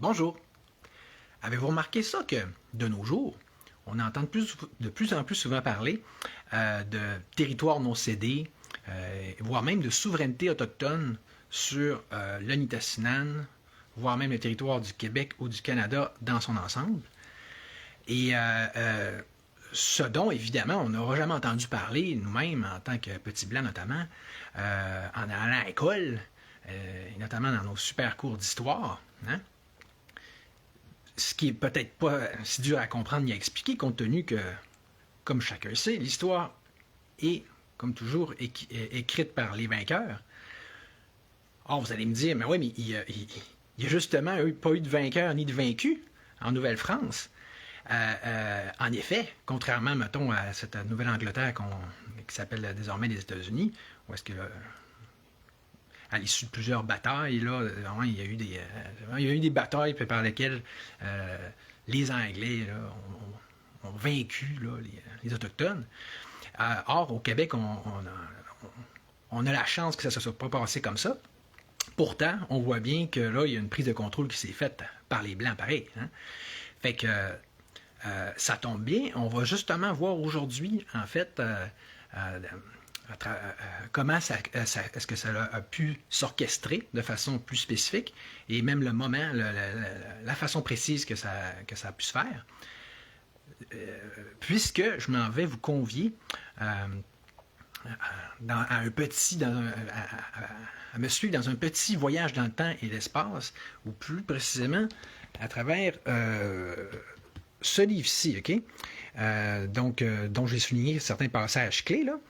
Bonjour. Avez-vous remarqué ça que, de nos jours, on entend de plus en plus souvent parler de territoires non cédés, voire même de souveraineté autochtone sur le Nitassinan, voire même le territoire du Québec ou du Canada dans son ensemble. Et ce dont, évidemment, on n'aura jamais entendu parler, nous-mêmes, en tant que petits blancs notamment, en allant à l'école, et notamment dans nos super cours d'histoire, hein? Ce qui est peut-être pas si dur à comprendre ni à expliquer, compte tenu que, comme chacun sait, l'histoire est, comme toujours, écrite par les vainqueurs. Or, vous allez me dire, mais oui, mais il y a justement pas eu de vainqueur ni de vaincu en Nouvelle-France. En effet, contrairement, mettons, à cette Nouvelle-Angleterre qui s'appelle désormais les États-Unis, où est-ce que à l'issue de plusieurs batailles, là, il y a eu des batailles par lesquelles les Anglais là, ont vaincu là, les Autochtones. Or, au Québec, on a la chance que ça ne se soit pas passé comme ça. Pourtant, on voit bien que là, il y a une prise de contrôle qui s'est faite par les Blancs, pareil. Hein? Fait que ça tombe bien. On va justement voir aujourd'hui, en fait, comment est-ce que ça a pu s'orchestrer de façon plus spécifique et même le moment, la façon précise que ça a pu se faire. Puisque je m'en vais vous convier à me suivre dans un petit voyage dans le temps et l'espace, ou plus précisément à travers ce livre-ci, OK? Dont j'ai souligné certains passages clés, là.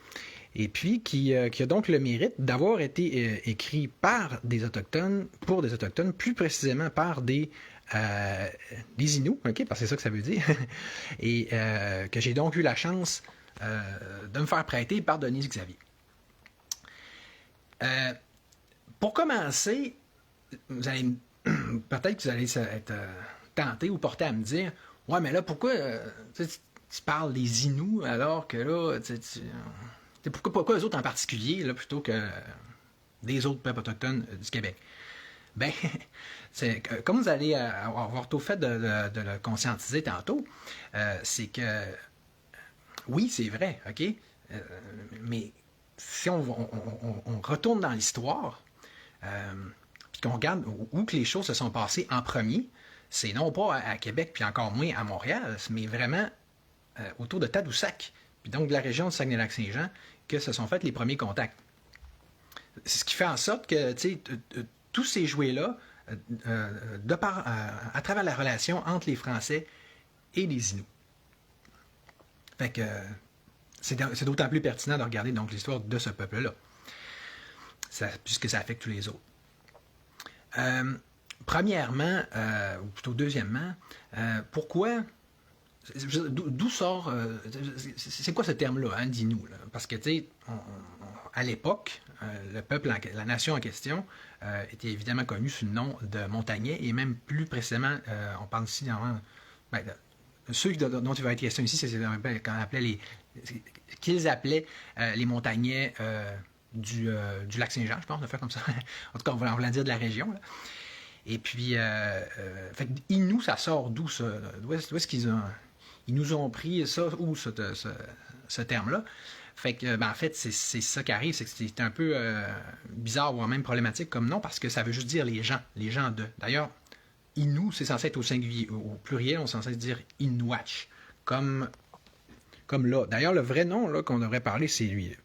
Et puis qui a donc le mérite d'avoir été écrit par des Autochtones, pour des Autochtones, plus précisément par des Inuits, okay, parce que c'est ça que ça veut dire, et que j'ai donc eu la chance de me faire prêter par Denise Xavier. Pour commencer, peut-être que vous allez être tenté ou porté à me dire, ouais, mais là, pourquoi tu parles des Inuits alors que là, pourquoi eux autres en particulier, là, plutôt que des autres peuples autochtones du Québec? Ben, comme vous allez avoir tout fait de le conscientiser tantôt, c'est que, oui, c'est vrai, OK? Mais si on retourne dans l'histoire, puis qu'on regarde où que les choses se sont passées en premier, c'est non pas à Québec, puis encore moins à Montréal, mais vraiment autour de Tadoussac, puis donc de la région de Saguenay-Lac-Saint-Jean, que se sont faits les premiers contacts. C'est ce qui fait en sorte que tous ces jouets-là, à travers la relation entre les Français et les Inuits. Fait que c'est d'autant plus pertinent de regarder donc l'histoire de ce peuple-là, puisque ça affecte tous les autres. Premièrement, ou plutôt deuxièmement, pourquoi... D'où sort... c'est quoi ce terme-là, hein, d'Inou? Parce que, tu sais, à l'époque, le peuple, la nation en question, était évidemment connu sous le nom de Montagnais, et même plus précisément, on parle ici ceux dont il va être question ici, c'est qu'ils appelaient les Montagnais du lac Saint-Jean, je pense, on va faire comme ça. En tout cas, on va dire de la région, là. Et puis, fait que Inou, ça sort d'où ça? D'où est-ce qu'ils ont... Ils nous ont pris ça, ou ce terme-là. Fait que, en fait, c'est ça qui arrive, c'est que c'est un peu bizarre, voire même problématique comme nom, parce que ça veut juste dire les gens de. D'ailleurs, Inou, c'est censé être au singulier. Au pluriel, on est censé dire Inuach, comme là. D'ailleurs, le vrai nom là, qu'on devrait parler, c'est lui,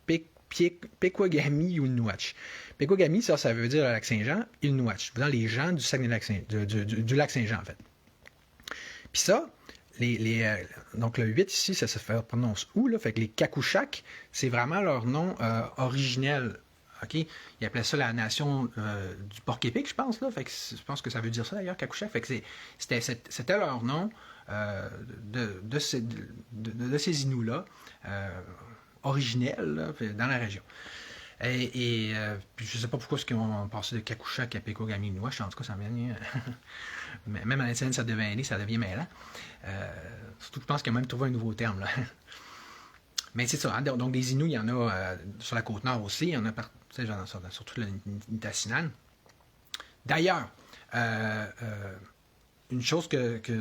Pequagami ou Inuach. Pequagami, ça veut dire le lac Saint-Jean, Inuach, dans les gens du Saguenay-Lac-Saint-Jean, du lac Saint-Jean, en fait. Puis ça, donc le 8 ici, ça se prononce où, là? Fait que les Kakouchak, c'est vraiment leur nom originel. Okay? Ils appelaient ça la nation du Porc-Épic, je pense, là. Fait que je pense que ça veut dire ça d'ailleurs, Kakouchak. Fait que c'était leur nom de ces Inuits-là, originels, là, dans la région. Et puis je sais pas pourquoi ils ont passé de Kakouchak à Pequagami Inuach, en tout cas, ça vient. Même en Étienne, ça devient mêlant. Surtout, je pense qu'il a même trouvé un nouveau terme, là. Mais c'est ça, hein? Donc des Inuits, il y en a sur la côte nord aussi, il y en a surtout le Nitassinan. D'ailleurs, une chose que tu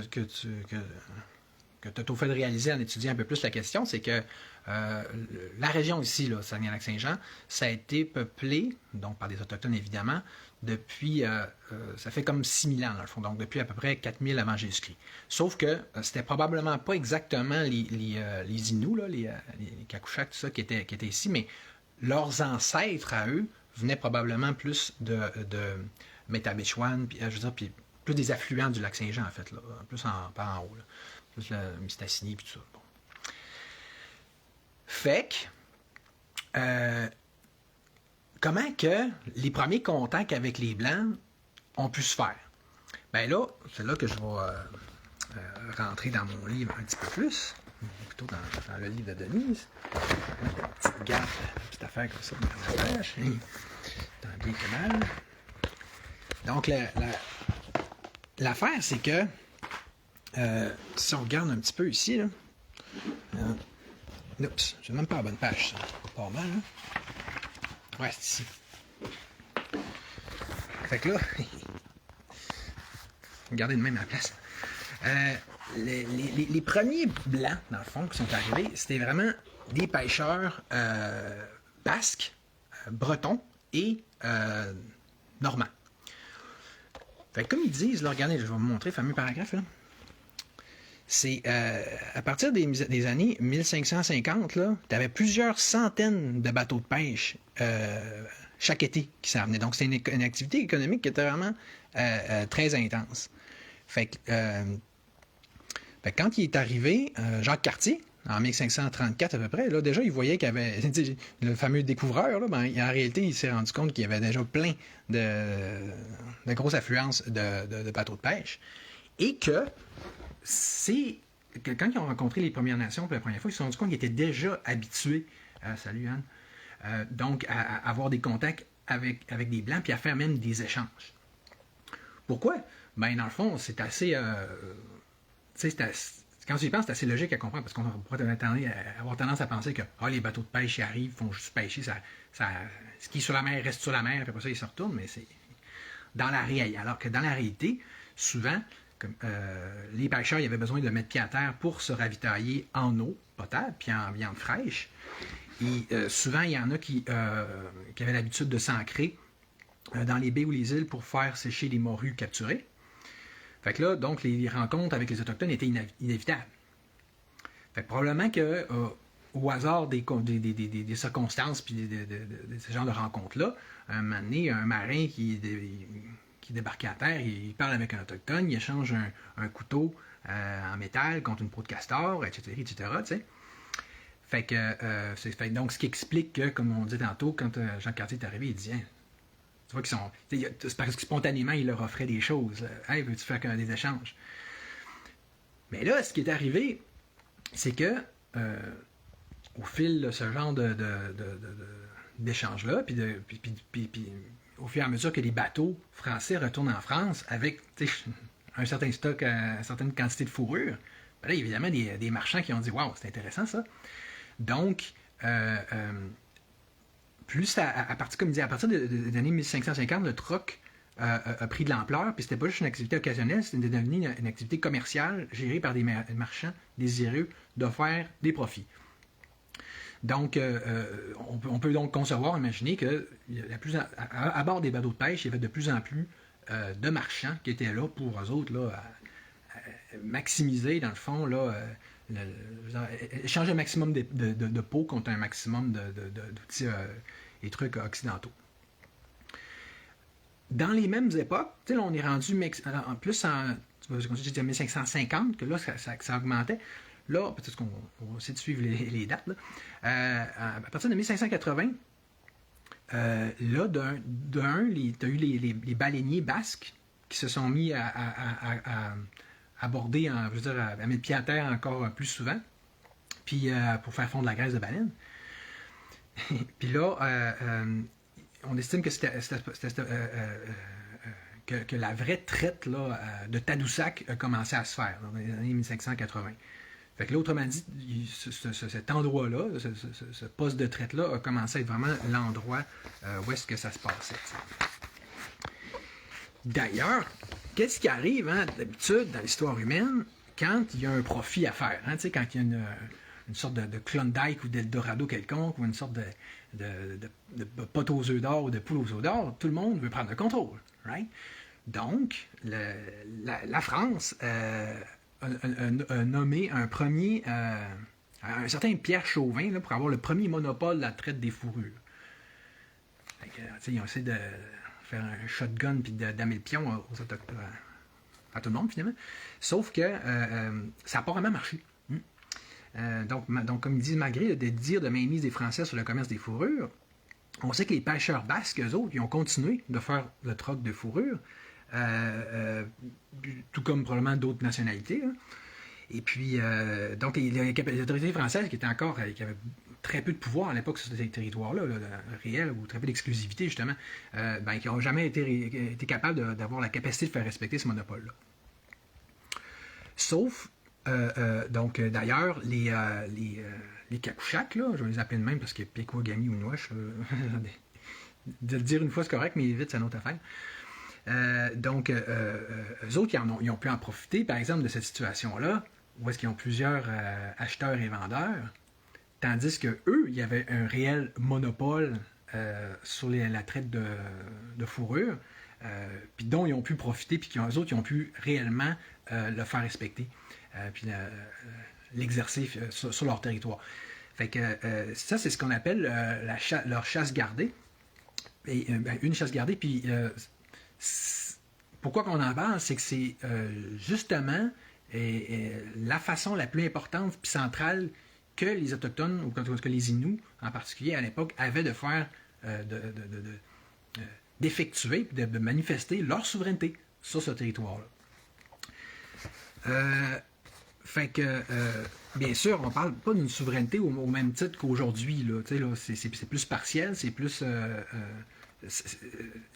as fait de réaliser en étudiant un peu plus la question, c'est que la région ici, là, Saguenay-Lac-Saint-Jean, ça a été peuplé, donc par des Autochtones évidemment, depuis, ça fait comme 6000 ans dans le fond, donc depuis à peu près 4000 avant Jésus-Christ. Sauf que c'était probablement pas exactement les Inuits, là, les Kakouchaks, tout ça, qui étaient ici, mais leurs ancêtres à eux venaient probablement plus de Métabetchouan, puis, je veux dire, puis plus des affluents du lac Saint-Jean, en fait, là, plus par en haut, là, plus le Mistassini, puis tout ça. Bon. Fait que, comment que les premiers contacts avec les Blancs ont pu se faire? Ben là, c'est là que je vais rentrer dans mon livre un petit peu plus, plutôt dans le livre de Denise. Une petite gaffe, une petite affaire comme ça dans la page. Tant bien que mal. Donc, l'affaire, c'est que si on regarde un petit peu ici, là, oups, j'ai même pas la bonne page, ça. Pas mal, hein? Ouais, c'est ici. Fait que là, regardez de même la place. Les premiers Blancs, dans le fond, qui sont arrivés, c'était vraiment des pêcheurs basques, bretons et normands. Fait que comme ils disent, là, regardez, je vais vous montrer le fameux paragraphe, là. C'est à partir des années 1550, tu avais plusieurs centaines de bateaux de pêche chaque été qui s'en venaient. Donc, c'est une activité économique qui était vraiment très intense. Fait que quand il est arrivé, Jacques Cartier, en 1534 à peu près, là, déjà, il voyait qu'il y avait le fameux découvreur, là, ben, en réalité, il s'est rendu compte qu'il y avait déjà plein de grosses affluences de bateaux de pêche. Et que quand ils ont rencontré les Premières Nations pour la première fois, ils se sont rendus compte qu'ils étaient déjà habitués, salut Anne, donc à avoir des contacts avec des Blancs, puis à faire même des échanges. Pourquoi? Ben, dans le fond, c'est assez... quand tu y penses, c'est assez logique à comprendre, parce qu'on pourrait avoir tendance à penser que les bateaux de pêche, ils arrivent, ils font juste pêcher, ce qui est sur la mer reste sur la mer, puis après ça, ils se retournent, mais c'est dans la réalité. Alors que dans la réalité, souvent, les pêcheurs ils avaient besoin de mettre pied à terre pour se ravitailler en eau potable, puis en viande fraîche. Et souvent, il y en a qui avaient l'habitude de s'ancrer dans les baies ou les îles pour faire sécher les morues capturées. Fait que là, donc, les rencontres avec les Autochtones étaient inévitables. Fait que probablement que, au hasard des circonstances puis de ce genre de rencontres-là, un moment donné, un marin qui débarquait à terre, il parle avec un Autochtone, il échange un couteau en métal contre une peau de castor, etc., etc., tu sais. Fait que, donc, ce qui explique que, comme on dit tantôt, quand Jean Cartier est arrivé, il dit tu vois qu'ils sont. C'est parce que spontanément, il leur offrait des choses. Hey, veux-tu faire des échanges? Mais là, ce qui est arrivé, c'est que au fil de ce genre d'échanges-là, puis au fur et à mesure que les bateaux français retournent en France avec un certain stock, une certaine quantité de fourrure, ben là, évidemment, des marchands qui ont dit waouh, c'est intéressant ça. Donc, plus à partir, comme il dit, à partir des années 1550, le troc a pris de l'ampleur, puis c'était pas juste une activité occasionnelle, c'était devenu une activité commerciale gérée par des marchands désireux de faire des profits. Donc, on peut donc concevoir, imaginer que à bord des bateaux de pêche, il y avait de plus en plus de marchands qui étaient là pour eux autres là, à maximiser, dans le fond, là, échanger un maximum de peau contre un maximum d'outils et trucs occidentaux. Dans les mêmes époques, là, on est rendu en plus en 1550, que là, ça augmentait. Là, peut-être qu'on va essayer de suivre les dates. Là. À partir de 1580, là, tu as eu les baleiniers basques qui se sont mis à aborder, à mettre pied à terre encore plus souvent, puis pour faire fondre la graisse de baleine. Puis là, on estime que que la vraie traite là, de Tadoussac a commencé à se faire dans les années 1580. Fait que là, autrement dit, cet endroit-là, ce poste de traite-là a commencé à être vraiment l'endroit où est-ce que ça se passait. T'sais. D'ailleurs, qu'est-ce qui arrive, hein, d'habitude, dans l'histoire humaine, quand il y a un profit à faire, hein, quand il y a une sorte de Klondike ou d'Eldorado quelconque, ou une sorte de pote aux œufs d'or ou de poule aux œufs d'or, tout le monde veut prendre le contrôle. Right? Donc, la France a nommé un premier, un certain Pierre Chauvin, là, pour avoir le premier monopole de la traite des fourrures. Ils ont essayé de faire un shotgun puis d'amener le pion aux autochtones, à tout le monde finalement. Sauf que ça n'a pas vraiment marché. Donc, comme ils disent, malgré le désir de mainmise des Français sur le commerce des fourrures, on sait que les pêcheurs basques, eux autres, ils ont continué de faire le troc de fourrure, tout comme probablement d'autres nationalités. Hein. Et puis, donc, les autorités françaises qui avaient très peu de pouvoir à l'époque sur ces territoires-là, réels, ou très peu d'exclusivité, justement, qui n'ont jamais été capables d'avoir la capacité de faire respecter ce monopole-là. Sauf, d'ailleurs, les Cacuchacs, là, je vais les appeler de même parce que Péquagami ou Nouache, de le dire une fois c'est correct, mais vite c'est une autre affaire. Eux autres, ils ont pu en profiter, par exemple, de cette situation-là, où est-ce qu'ils ont plusieurs acheteurs et vendeurs, tandis qu'eux, il y avait un réel monopole sur la traite de fourrure, puis dont ils ont pu profiter, puis eux autres, ils ont pu réellement le faire respecter, puis l'exercer sur leur territoire. Fait que ça, c'est ce qu'on appelle leur chasse gardée. Et, une chasse gardée, puis pourquoi qu'on en parle, c'est que c'est justement la façon la plus importante puis centrale que les Autochtones, ou que les Inuits en particulier à l'époque, avaient de faire, d'effectuer, de manifester leur souveraineté sur ce territoire-là. Fait que, bien sûr, on ne parle pas d'une souveraineté au même titre qu'aujourd'hui. Là, c'est plus partiel, c'est plus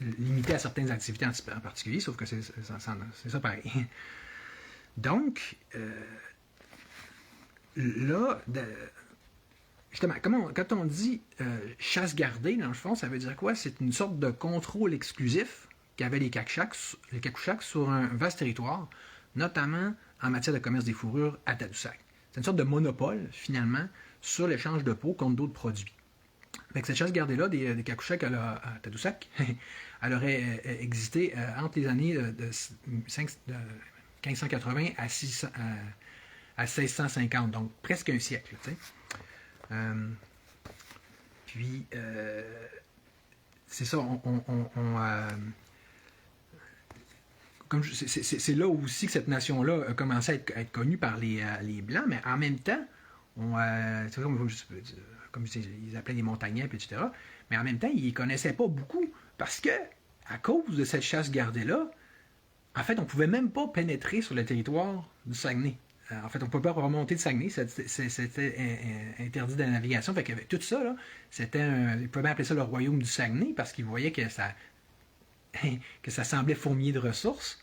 limité à certaines activités en particulier, sauf que c'est ça pareil. Donc, là, justement, quand on dit chasse gardée, dans le fond, ça veut dire quoi? C'est une sorte de contrôle exclusif qu'avaient les Cacuchacs sur un vaste territoire, notamment en matière de commerce des fourrures à Tadoussac. C'est une sorte de monopole, finalement, sur l'échange de peau contre d'autres produits. Fait que cette chasse gardée-là des Cacuchacs à Tadoussac, elle aurait existé entre les années de 1580 à 1650, donc presque un siècle. Puis, c'est ça, c'est là aussi que cette nation-là a commencé à être connue par les Blancs, mais en même temps, comme ils appelaient les montagnais, etc. Mais en même temps, ils ne connaissaient pas beaucoup, parce que, à cause de cette chasse gardée-là, en fait, on ne pouvait même pas pénétrer sur le territoire du Saguenay. En fait, on ne pouvait pas remonter de Saguenay, c'était interdit de la navigation. Fait qu'avec tout ça, là, ils pouvaient appeler ça le royaume du Saguenay, parce qu'ils voyaient que ça semblait fourmiller de ressources,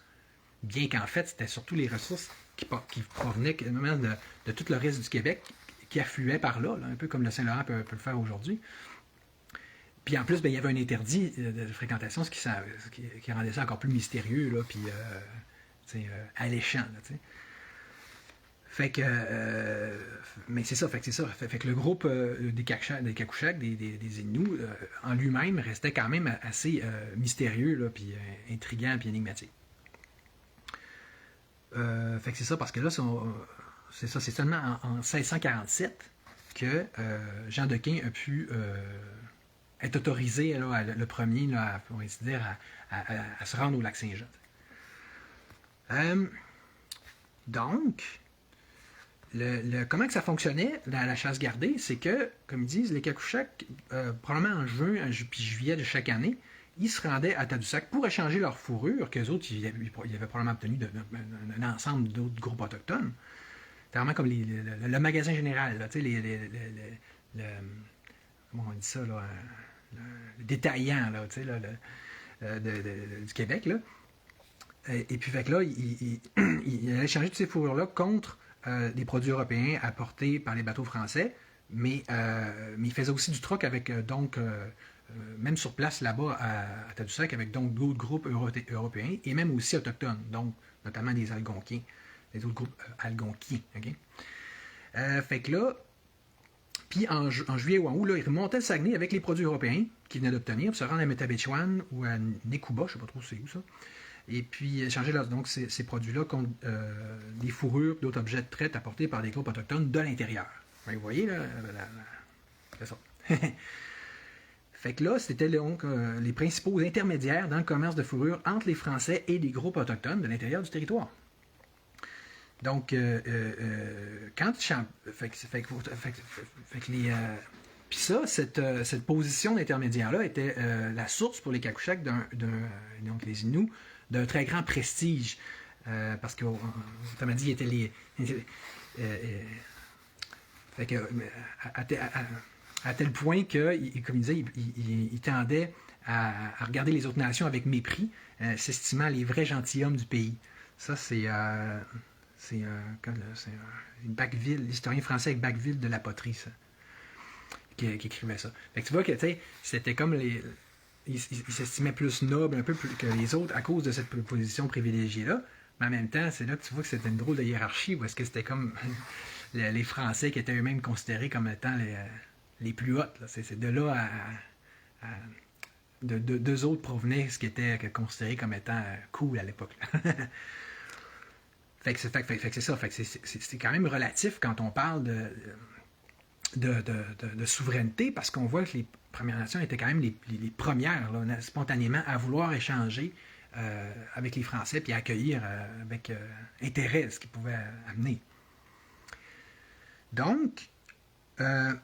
bien qu'en fait, c'était surtout les ressources qui provenaient de tout le reste du Québec, qui affluaient par là, un peu comme le Saint-Laurent peut le faire aujourd'hui. Puis en plus, il y avait un interdit de fréquentation, ce qui rendait ça encore plus mystérieux, là, puis alléchant. Là, fait que, mais c'est ça, fait que le groupe des Cacuchacs, des Inuits, en lui-même, restait quand même assez mystérieux, là, puis intriguant, puis énigmatique. Fait que c'est ça, parce que là, c'est seulement en 1647 que Jean Dequin a pu être autorisé, là, le premier, là, on va dire, à se rendre au lac Saint-Jean. Donc, comment que ça fonctionnait, la chasse gardée, c'est que, comme ils disent, les Cacuchacs, probablement en juin puis juillet de chaque année, ils se rendaient à Tadoussac pour échanger leur fourrure, qu'eux autres, ils avaient probablement obtenu d'un ensemble d'autres groupes autochtones. C'est vraiment comme le magasin général, là, comment on dit ça, là, le détaillant, là, du Québec, là. Et puis, fait que là, il allait échanger toutes ces fourrures-là contre des produits européens apportés par les bateaux français, mais il faisait aussi du troc avec même sur place là-bas à Tadoussac, avec donc d'autres groupes européens et même aussi autochtones, donc notamment des Algonquiens, des autres groupes algonquiens. Okay? Fait que là, puis en juillet ou en août, là, ils remontaient le Saguenay avec les produits européens qu'ils venaient d'obtenir pour se rendre à Métabetchouan ou à Nécouba, je ne sais pas trop c'est où ça. Et puis échanger donc ces produits-là contre des fourrures, d'autres objets de traite apportés par des groupes autochtones de l'intérieur. Vous voyez, là, c'est ça. Fait que là, c'était donc les principaux intermédiaires dans le commerce de fourrure entre les Français et les groupes autochtones de l'intérieur du territoire. Donc, quand puis ça, cette position d'intermédiaire-là était la source pour les Kakouchaks, donc les Inuits, d'un très grand prestige. Parce que, comme dit, ils étaient les. Fait que, à tel point que, comme il disait, il tendait à regarder les autres nations avec mépris, s'estimant les vrais gentilshommes du pays. Ça, c'est Bacqueville, l'historien français avec Bacqueville de la poterie, ça, qui écrivait ça. Fait que tu vois que c'était comme il s'estimait plus noble un peu plus que les autres à cause de cette position privilégiée-là. Mais en même temps, c'est là que tu vois que c'était une drôle de hiérarchie, où est-ce que c'était comme les Français qui étaient eux-mêmes considérés comme étant les plus hautes. Là. C'est de là de deux autres provenaient ce qui était considéré comme étant cool à l'époque. Fait que c'est ça. Fait que c'est quand même relatif quand on parle de souveraineté, parce qu'on voit que les Premières Nations étaient quand même les premières, là, spontanément, à vouloir échanger avec les Français puis à accueillir avec intérêt ce qu'ils pouvaient amener. Donc, fait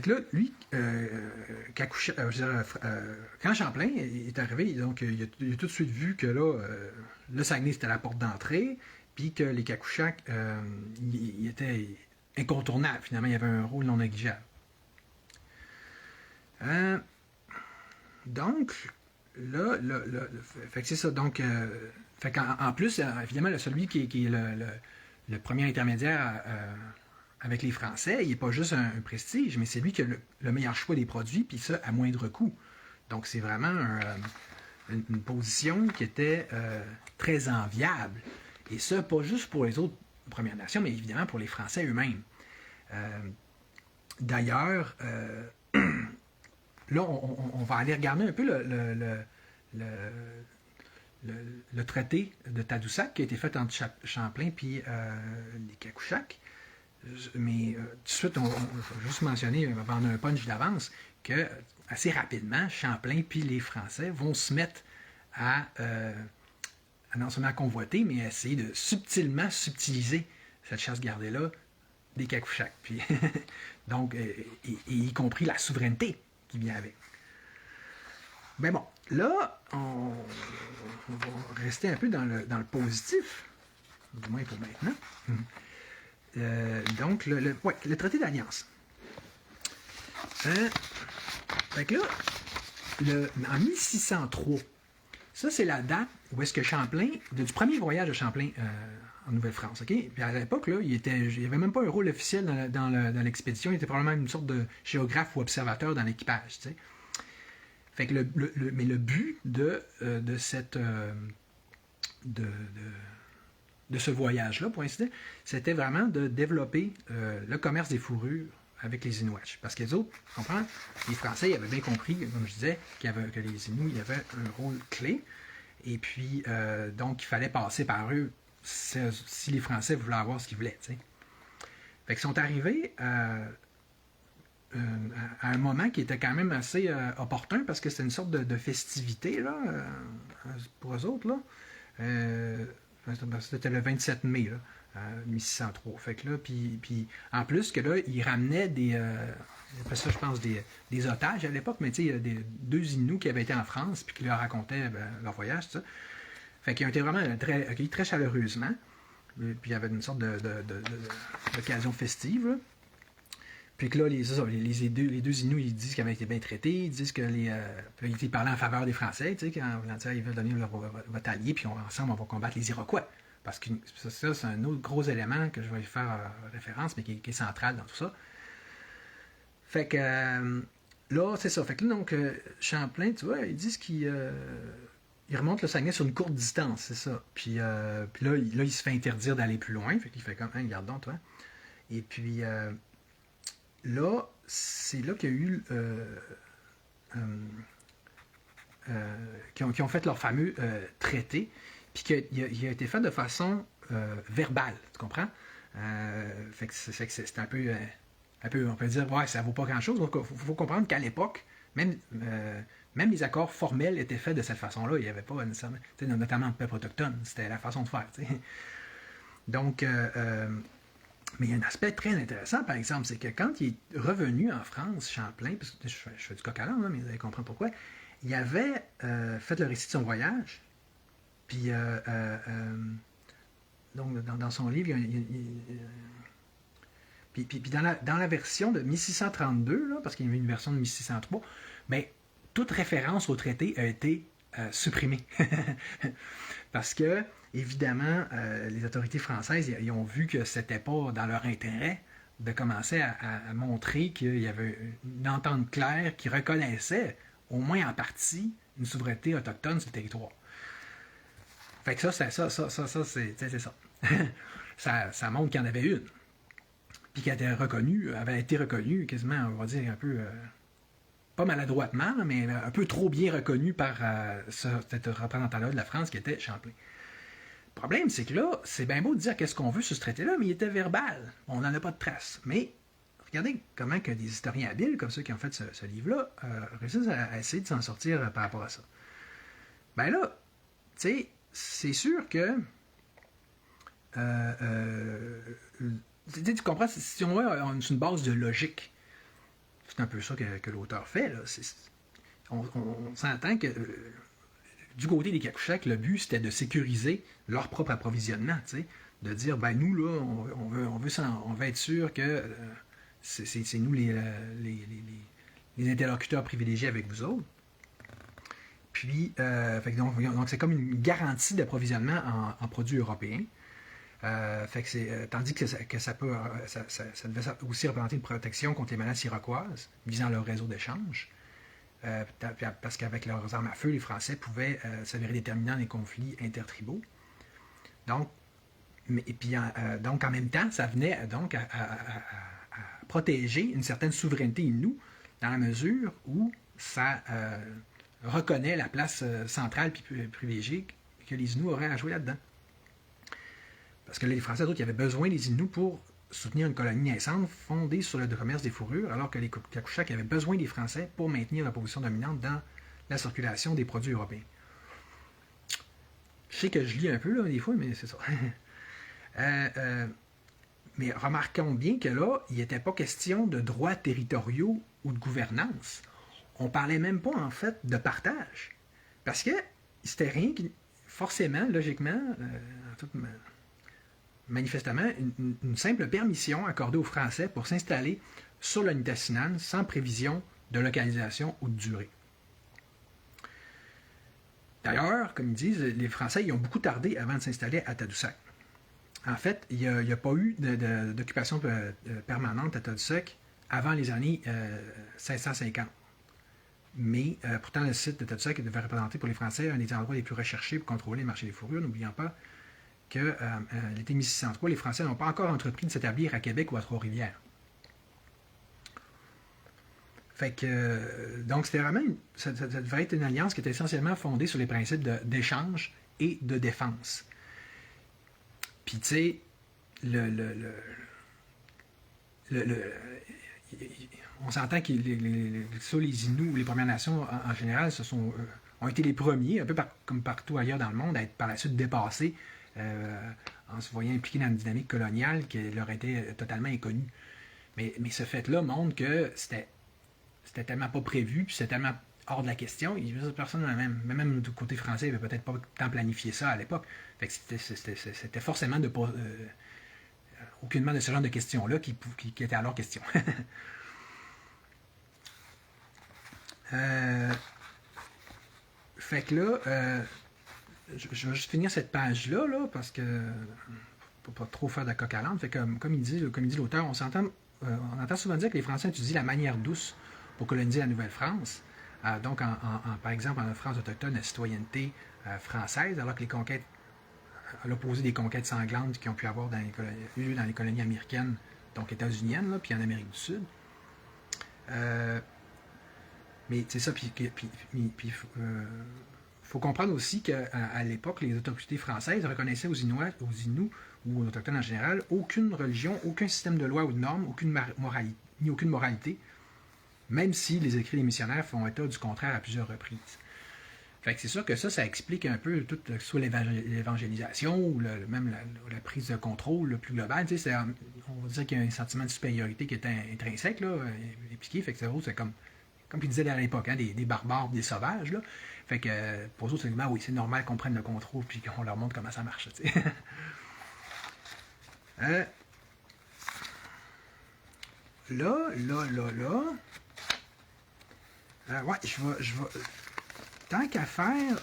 que là, lui, quand Champlain est arrivé, donc il a tout de suite vu que là, le Saguenay, c'était la porte d'entrée, puis que les Kakouchaks, ils étaient incontournables, finalement, il y avait un rôle non négligeable. Donc, là, fait que c'est ça, donc, fait qu'en plus, évidemment, celui qui est le premier intermédiaire avec les Français, il n'est pas juste un prestige, mais c'est lui qui a le meilleur choix des produits, puis ça, à moindre coût. Donc, c'est vraiment une position qui était très enviable. Et ça, pas juste pour les autres Premières Nations, mais évidemment pour les Français eux-mêmes. D'ailleurs, là, on va aller regarder un peu le traité de Tadoussac qui a été fait entre Champlain et les Kakouchaks. Mais tout de suite, on va juste mentionner, on va vendre un punch d'avance, que assez rapidement, Champlain puis les Français vont se mettre à non seulement à convoiter, mais à essayer de subtiliser cette chasse gardée-là des Kakouchaks. Puis, donc, y compris la souveraineté qui vient avec. Mais bon, là, on va rester un peu dans le positif, du moins pour maintenant. Donc, le traité d'alliance. Fait que là, en 1603, ça c'est la date où est-ce que Champlain, du premier voyage de Champlain en Nouvelle-France, ok? Puis à l'époque, là, il n'y avait même pas un rôle officiel dans l'expédition, il était probablement une sorte de géographe ou observateur dans l'équipage, tu sais. Fait que mais le but de ce voyage-là, pour ainsi dire, c'était vraiment de développer le commerce des fourrures avec les Inuits. Parce que les autres, tu comprends, les Français ils avaient bien compris, comme je disais, que les Inuits avaient un rôle clé. Et puis, donc, il fallait passer par eux si les Français voulaient avoir ce qu'ils voulaient. T'sais. Fait qu'ils sont arrivés à un moment qui était quand même assez opportun parce que c'était une sorte de festivité là, pour eux autres. Là. C'était le 27 mai, là, 1603. Fait que là, puis en plus que là, ils ramenaient après ça, je pense, des otages à l'époque, mais tu sais, il y a deux Inuits qui avaient été en France puis qui leur racontaient leur voyage, tout ça. Fait qu'ils ont été vraiment accueillis très chaleureusement. Puis il y avait une sorte d'occasion festive, là. Puis que là, les deux Inuits, ils disent qu'ils avaient été bien traités, ils disent que ils parlaient en faveur des Français, tu sais, quand ils veulent devenir votre allié, puis ensemble, on va combattre les Iroquois. Parce que ça, c'est un autre gros élément que je vais faire référence, mais qui est central dans tout ça. Fait que là, c'est ça. Fait que là, donc, Champlain, tu vois, ils disent qu'il il remonte le Saguenay sur une courte distance, c'est ça. Puis là, il se fait interdire d'aller plus loin. Fait qu'il fait comme, hein, garde donc, toi. Et puis là, c'est là qu'il y a eu euh, qui ont fait leur fameux traité, puis qu'il a été fait de façon verbale, tu comprends? Fait que c'est un peu, on peut dire, ouais, ça vaut pas grand-chose. Donc, il faut comprendre qu'à l'époque, même, même les accords formels étaient faits de cette façon-là. Il n'y avait pas nécessairement, notamment le peuple autochtone, c'était la façon de faire. T'sais. Donc, mais il y a un aspect très intéressant, par exemple, c'est que quand il est revenu en France, Champlain, parce que je fais du coq à l'âne, mais vous allez comprendre pourquoi, il avait fait le récit de son voyage, puis donc dans son livre, puis dans la version de 1632, là, parce qu'il y avait une version de 1603, ben, toute référence au traité a été supprimée. Parce que, évidemment, les autorités françaises ils ont vu que c'était pas dans leur intérêt de commencer à montrer qu'il y avait une entente claire qui reconnaissait, au moins en partie, une souveraineté autochtone sur le territoire. Fait que ça, c'est ça. Ça montre qu'il y en avait une. Puis qu'elle avait été reconnue quasiment, on va dire, un peu, pas maladroitement, mais un peu trop bien reconnue par cet représentant-là de la France qui était Champlain. Le problème, c'est que là, c'est bien beau de dire qu'est-ce qu'on veut sur ce traité-là, mais il était verbal. On n'en a pas de traces. Mais regardez comment que des historiens habiles, comme ceux qui ont fait ce livre-là, réussissent à essayer de s'en sortir par rapport à ça. Ben là, tu sais, c'est sûr que tu comprends, si on veut, c'est une base de logique. C'est un peu ça que l'auteur fait. Là. On s'entend que du côté des Kakouchaks, le but c'était de sécuriser leur propre approvisionnement. De dire, ben nous, là, on veut être sûr que c'est nous les interlocuteurs privilégiés avec vous autres. Puis, donc c'est comme une garantie d'approvisionnement en produits européens. Tandis que ça devait aussi représenter une protection contre les menaces iroquoises visant leur réseau d'échange. Parce qu'avec leurs armes à feu, les Français pouvaient s'avérer déterminants dans les conflits intertribaux. Donc, donc en même temps, ça venait donc à protéger une certaine souveraineté Innu dans la mesure où ça reconnaît la place centrale et privilégiée que les Inuits auraient à jouer là-dedans. Parce que les Français, d'autres, ils avaient besoin des Inuits pour soutenir une colonie naissante fondée sur le commerce des fourrures, alors que les Kakouchaks avaient besoin des Français pour maintenir leur position dominante dans la circulation des produits européens. Je sais que je lis un peu, là, des fois, mais c'est ça. Mais remarquons bien que là, il n'était pas question de droits territoriaux ou de gouvernance. On parlait même pas, en fait, de partage. Parce que c'était rien qui, forcément, logiquement, manifestement, une simple permission accordée aux Français pour s'installer sur le Nitassinan sans prévision de localisation ou de durée. D'ailleurs, comme ils disent, les Français ils ont beaucoup tardé avant de s'installer à Tadoussac. En fait, il n'y a pas eu d'occupation permanente à Tadoussac avant les années 1650. Mais pourtant, le site de Tadoussac devait représenter pour les Français un des endroits les plus recherchés pour contrôler le marché des fourrures, n'oubliant pas que l'été 1603, les Français n'ont pas encore entrepris de s'établir à Québec ou à Trois-Rivières. Fait que, donc, c'était vraiment, ça devait être une alliance qui était essentiellement fondée sur les principes d'échange et de défense. Puis, tu sais, on s'entend que les Inuits ou les Premières Nations, en général, ont été les premiers, un peu comme partout ailleurs dans le monde, à être par la suite dépassés en se voyant impliqués dans une dynamique coloniale qui leur était totalement inconnue. Mais ce fait-là montre que c'était tellement pas prévu, puis c'était tellement hors de la question. Personne, même du côté français, n'avait peut-être pas tant planifié ça à l'époque. Fait que c'était forcément aucunement de ce genre de questions-là qui était alors question. Fait que là, je vais juste finir cette page-là, là, parce que pour pas trop faire de coq à l'âne. Fait que, comme il dit l'auteur, on entend souvent dire que les Français étudient la manière douce pour coloniser la Nouvelle-France. Donc, par exemple, en France autochtone, la citoyenneté française, alors que les conquêtes, à l'opposé des conquêtes sanglantes qui ont pu avoir eu dans les colonies américaines, donc états-uniennes, là, puis en Amérique du Sud. Mais c'est ça, puis faut comprendre aussi qu'à l'époque, les autorités françaises reconnaissaient aux Inuits ou aux Autochtones en général aucune religion, aucun système de loi ou de normes, aucune moralité, même si les écrits des missionnaires font état du contraire à plusieurs reprises. Fait que c'est sûr que ça explique un peu tout, soit l'évangélisation ou même la prise de contrôle le plus global. Tu sais, on va dire qu'il y a un sentiment de supériorité qui est intrinsèque, là, impliqué. Fait que c'est comme ils disaient à l'époque, hein, des barbares, des sauvages. Là. Fait que pour eux autres, oui, c'est normal qu'on prenne le contrôle puis qu'on leur montre comment ça marche. Tu sais. Là. Ouais, je vais. Tant qu'à faire,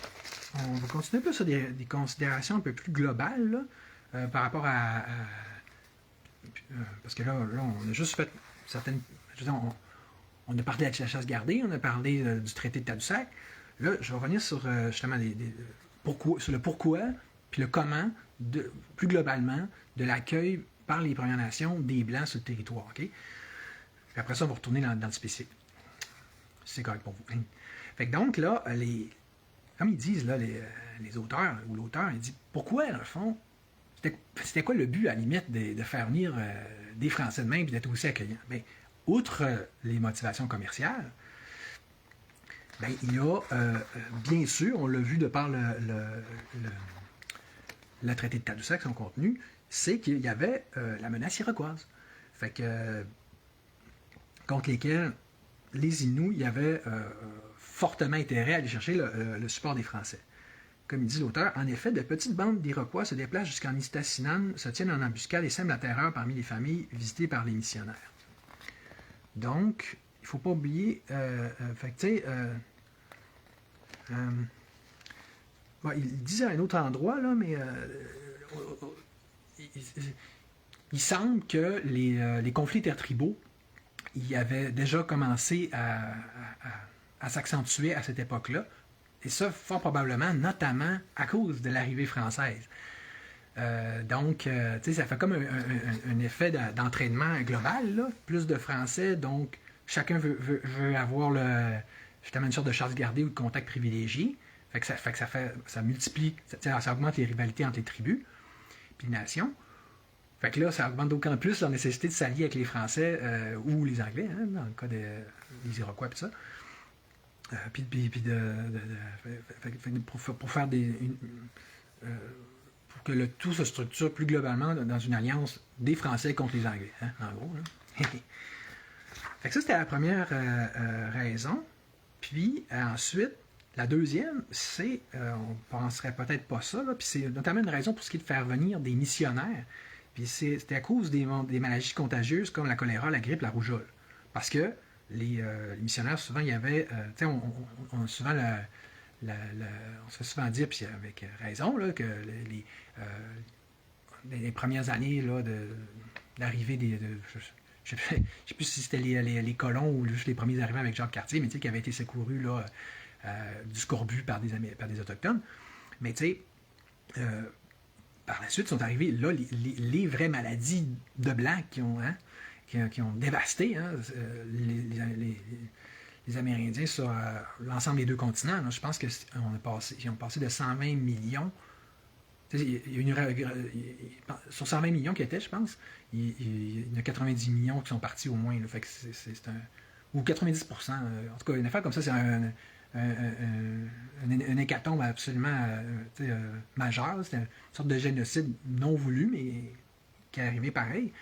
on va continuer un peu sur des considérations un peu plus globales là, par rapport parce que là, on a juste fait certaines. Je veux dire, on a parlé de la chasse gardée, on a parlé du traité de Tadoussac. Là, je vais revenir sur justement sur le pourquoi puis le comment, plus globalement, de l'accueil par les Premières Nations des Blancs sur le territoire. Okay? Puis après ça, on va retourner dans le spécifique. Si c'est correct pour vous. Fait que donc, là, comme ils disent, là, les auteurs, ou l'auteur, il dit pourquoi, dans le fond, c'était quoi le but, à la limite, de faire venir des Français de même et d'être aussi accueillants? Bien, outre les motivations commerciales, bien, il y a, bien sûr, on l'a vu de par le traité de Tadoussac, son contenu, c'est qu'il y avait la menace iroquoise. Fait que, contre lesquels les Inuits y avaient fortement intérêt à aller chercher le support des Français. Comme il dit l'auteur, en effet, de petites bandes d'Iroquois se déplacent jusqu'en Nistasinan, se tiennent en embuscade et sèment la terreur parmi les familles visitées par les missionnaires. Donc, il ne faut pas oublier, fait que, tu sais, il disait à un autre endroit, là, mais il semble que les conflits intertribaux il avait déjà commencé à s'accentuer à cette époque-là, et ça, fort probablement, notamment à cause de l'arrivée française. Donc, tu sais, ça fait comme un effet d'entraînement global, là. Plus de Français, donc chacun veut avoir justement une sorte de chasse gardée ou de contact privilégié. Ça multiplie, ça augmente les rivalités entre les tribus puis les nations. Fait que là, ça augmente d'autant plus la nécessité de s'allier avec les Français ou les Anglais, hein, dans le cas des Iroquois et tout ça. Pour faire pour que le tout se structure plus globalement dans une alliance des Français contre les Anglais, hein, en gros. Là. Fait que ça, c'était la première raison. Puis ensuite, la deuxième, c'est, on penserait peut-être pas ça, là, puis c'est notamment une raison pour ce qui est de faire venir des missionnaires. Puis c'était à cause des maladies contagieuses comme la choléra, la grippe, la rougeole. Parce que les missionnaires, souvent, il y avait... tu sais, on souvent on se fait souvent dire, puis avec raison, là, que les premières années là, d'arrivée je ne sais plus si c'était les colons ou juste les premiers arrivants avec Jacques Cartier, mais tu sais, qui avaient été secourus là, du scorbut par des Autochtones. Mais tu sais... par la suite, sont arrivées là les vraies maladies de blancs qui ont dévasté hein, les Amérindiens sur l'ensemble des deux continents. Là. Je pense qu'ils ont passé de 120 millions. Sur 120 millions qui étaient, je pense, il y en a 90 millions qui sont partis au moins. Là. Fait que c'est ou 90%. En tout cas, une affaire comme ça, c'est un hécatombe absolument majeur. C'était une sorte de génocide non voulu, mais qui est arrivé pareil.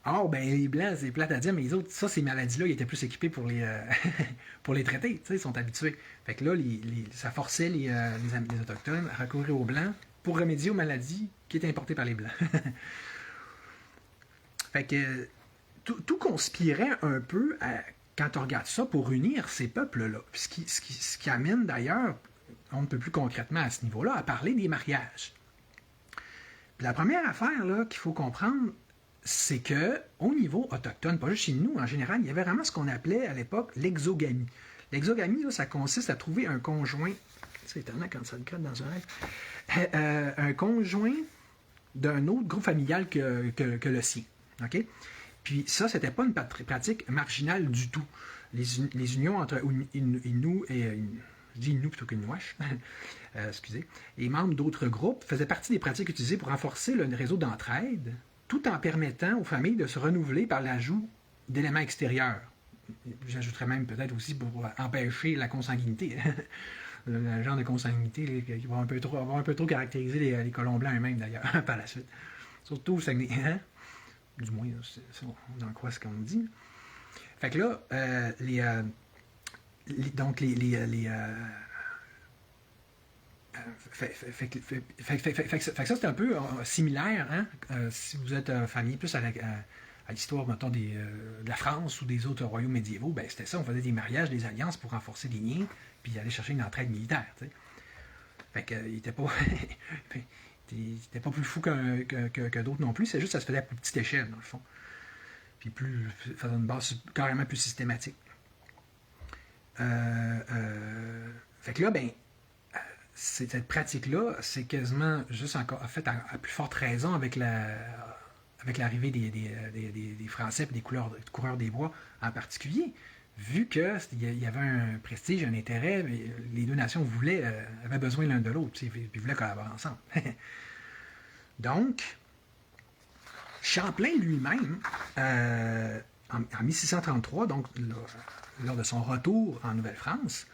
Or, ben, les Blancs, c'est plate à dire, mais les autres, ces maladies-là, ils étaient plus équipés pour les traiter. Ils sont habitués. Fait que là, ça forçait les Autochtones à recourir aux Blancs pour remédier aux maladies qui étaient importées par les Blancs. Fait que tout conspirait un peu quand on regarde ça pour unir ces peuples-là. Ce qui amène d'ailleurs, on ne peut plus concrètement à ce niveau-là, à parler des mariages. Puis la première affaire là, qu'il faut comprendre, c'est que au niveau autochtone, pas juste chez nous, en général, il y avait vraiment ce qu'on appelait à l'époque l'exogamie. L'exogamie, là, ça consiste à trouver un conjoint, c'est étonnant quand ça te gratte dans un rêve, un conjoint d'un autre groupe familial que le sien. OK? Puis ça, c'était pas une pratique marginale du tout. Les unions entre Innu et... Je dis Innu plutôt qu'Inuash, excusez, et membres d'autres groupes faisaient partie des pratiques utilisées pour renforcer le réseau d'entraide, tout en permettant aux familles de se renouveler par l'ajout d'éléments extérieurs. J'ajouterais même peut-être aussi pour empêcher la consanguinité. Le genre de consanguinité qui va avoir un peu trop caractériser les colons blancs eux-mêmes, d'ailleurs, par la suite. Surtout au Saguenay. Hein? Du moins, on en croit ce qu'on dit. Fait que là, fait que ça, c'est un peu similaire, hein? Si vous êtes familier plus à l'histoire, mettons, de la France ou des autres royaumes médiévaux, ben c'était ça, on faisait des mariages, des alliances pour renforcer des liens, puis aller chercher une entraide militaire, tu sais. Fait qu'il n'était pas... il était pas plus fou que d'autres non plus, c'est juste que ça se faisait à plus petite échelle, dans le fond. Puis faisant une base carrément plus systématique. Fait que là, ben, cette pratique-là, c'est quasiment juste encore fait à plus forte raison avec l'arrivée des Français et des coureurs des bois en particulier, vu qu'il y avait un prestige, un intérêt, les deux nations avaient besoin l'un de l'autre, puis voulaient collaborer ensemble. Donc, Champlain lui-même, en 1633, donc lors de son retour en Nouvelle-France,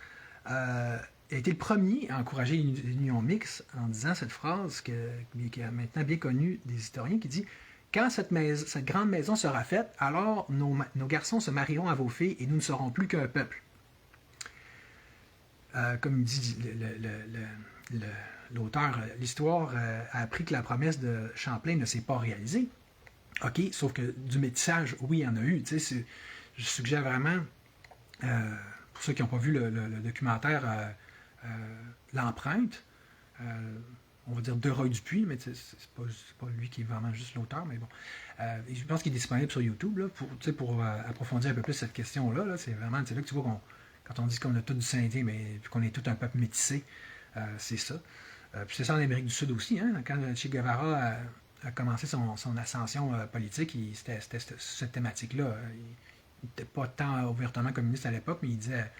a été le premier à encourager l'union mixte en disant cette phrase qui est maintenant bien connue des historiens, qui dit « Quand cette grande maison sera faite, alors nos garçons se marieront à vos filles et nous ne serons plus qu'un peuple. » Comme dit l'auteur, l'histoire a appris que la promesse de Champlain ne s'est pas réalisée. OK, sauf que du métissage, oui, il y en a eu. Tu sais, je suggère vraiment, pour ceux qui n'ont pas vu le documentaire L'Empreinte, on va dire de Roy Dupuis, mais c'est pas lui qui est vraiment juste l'auteur, mais bon. Je pense qu'il est disponible sur YouTube là, pour approfondir un peu plus cette question-là. Là, c'est là que tu vois quand on dit qu'on a tout du synthé, mais qu'on est tout un peuple métissé, c'est ça. Puis c'est ça en Amérique du Sud aussi. Hein, quand Che Guevara a commencé son ascension politique, c'était cette thématique-là. Il n'était pas tant ouvertement communiste à l'époque, mais il disait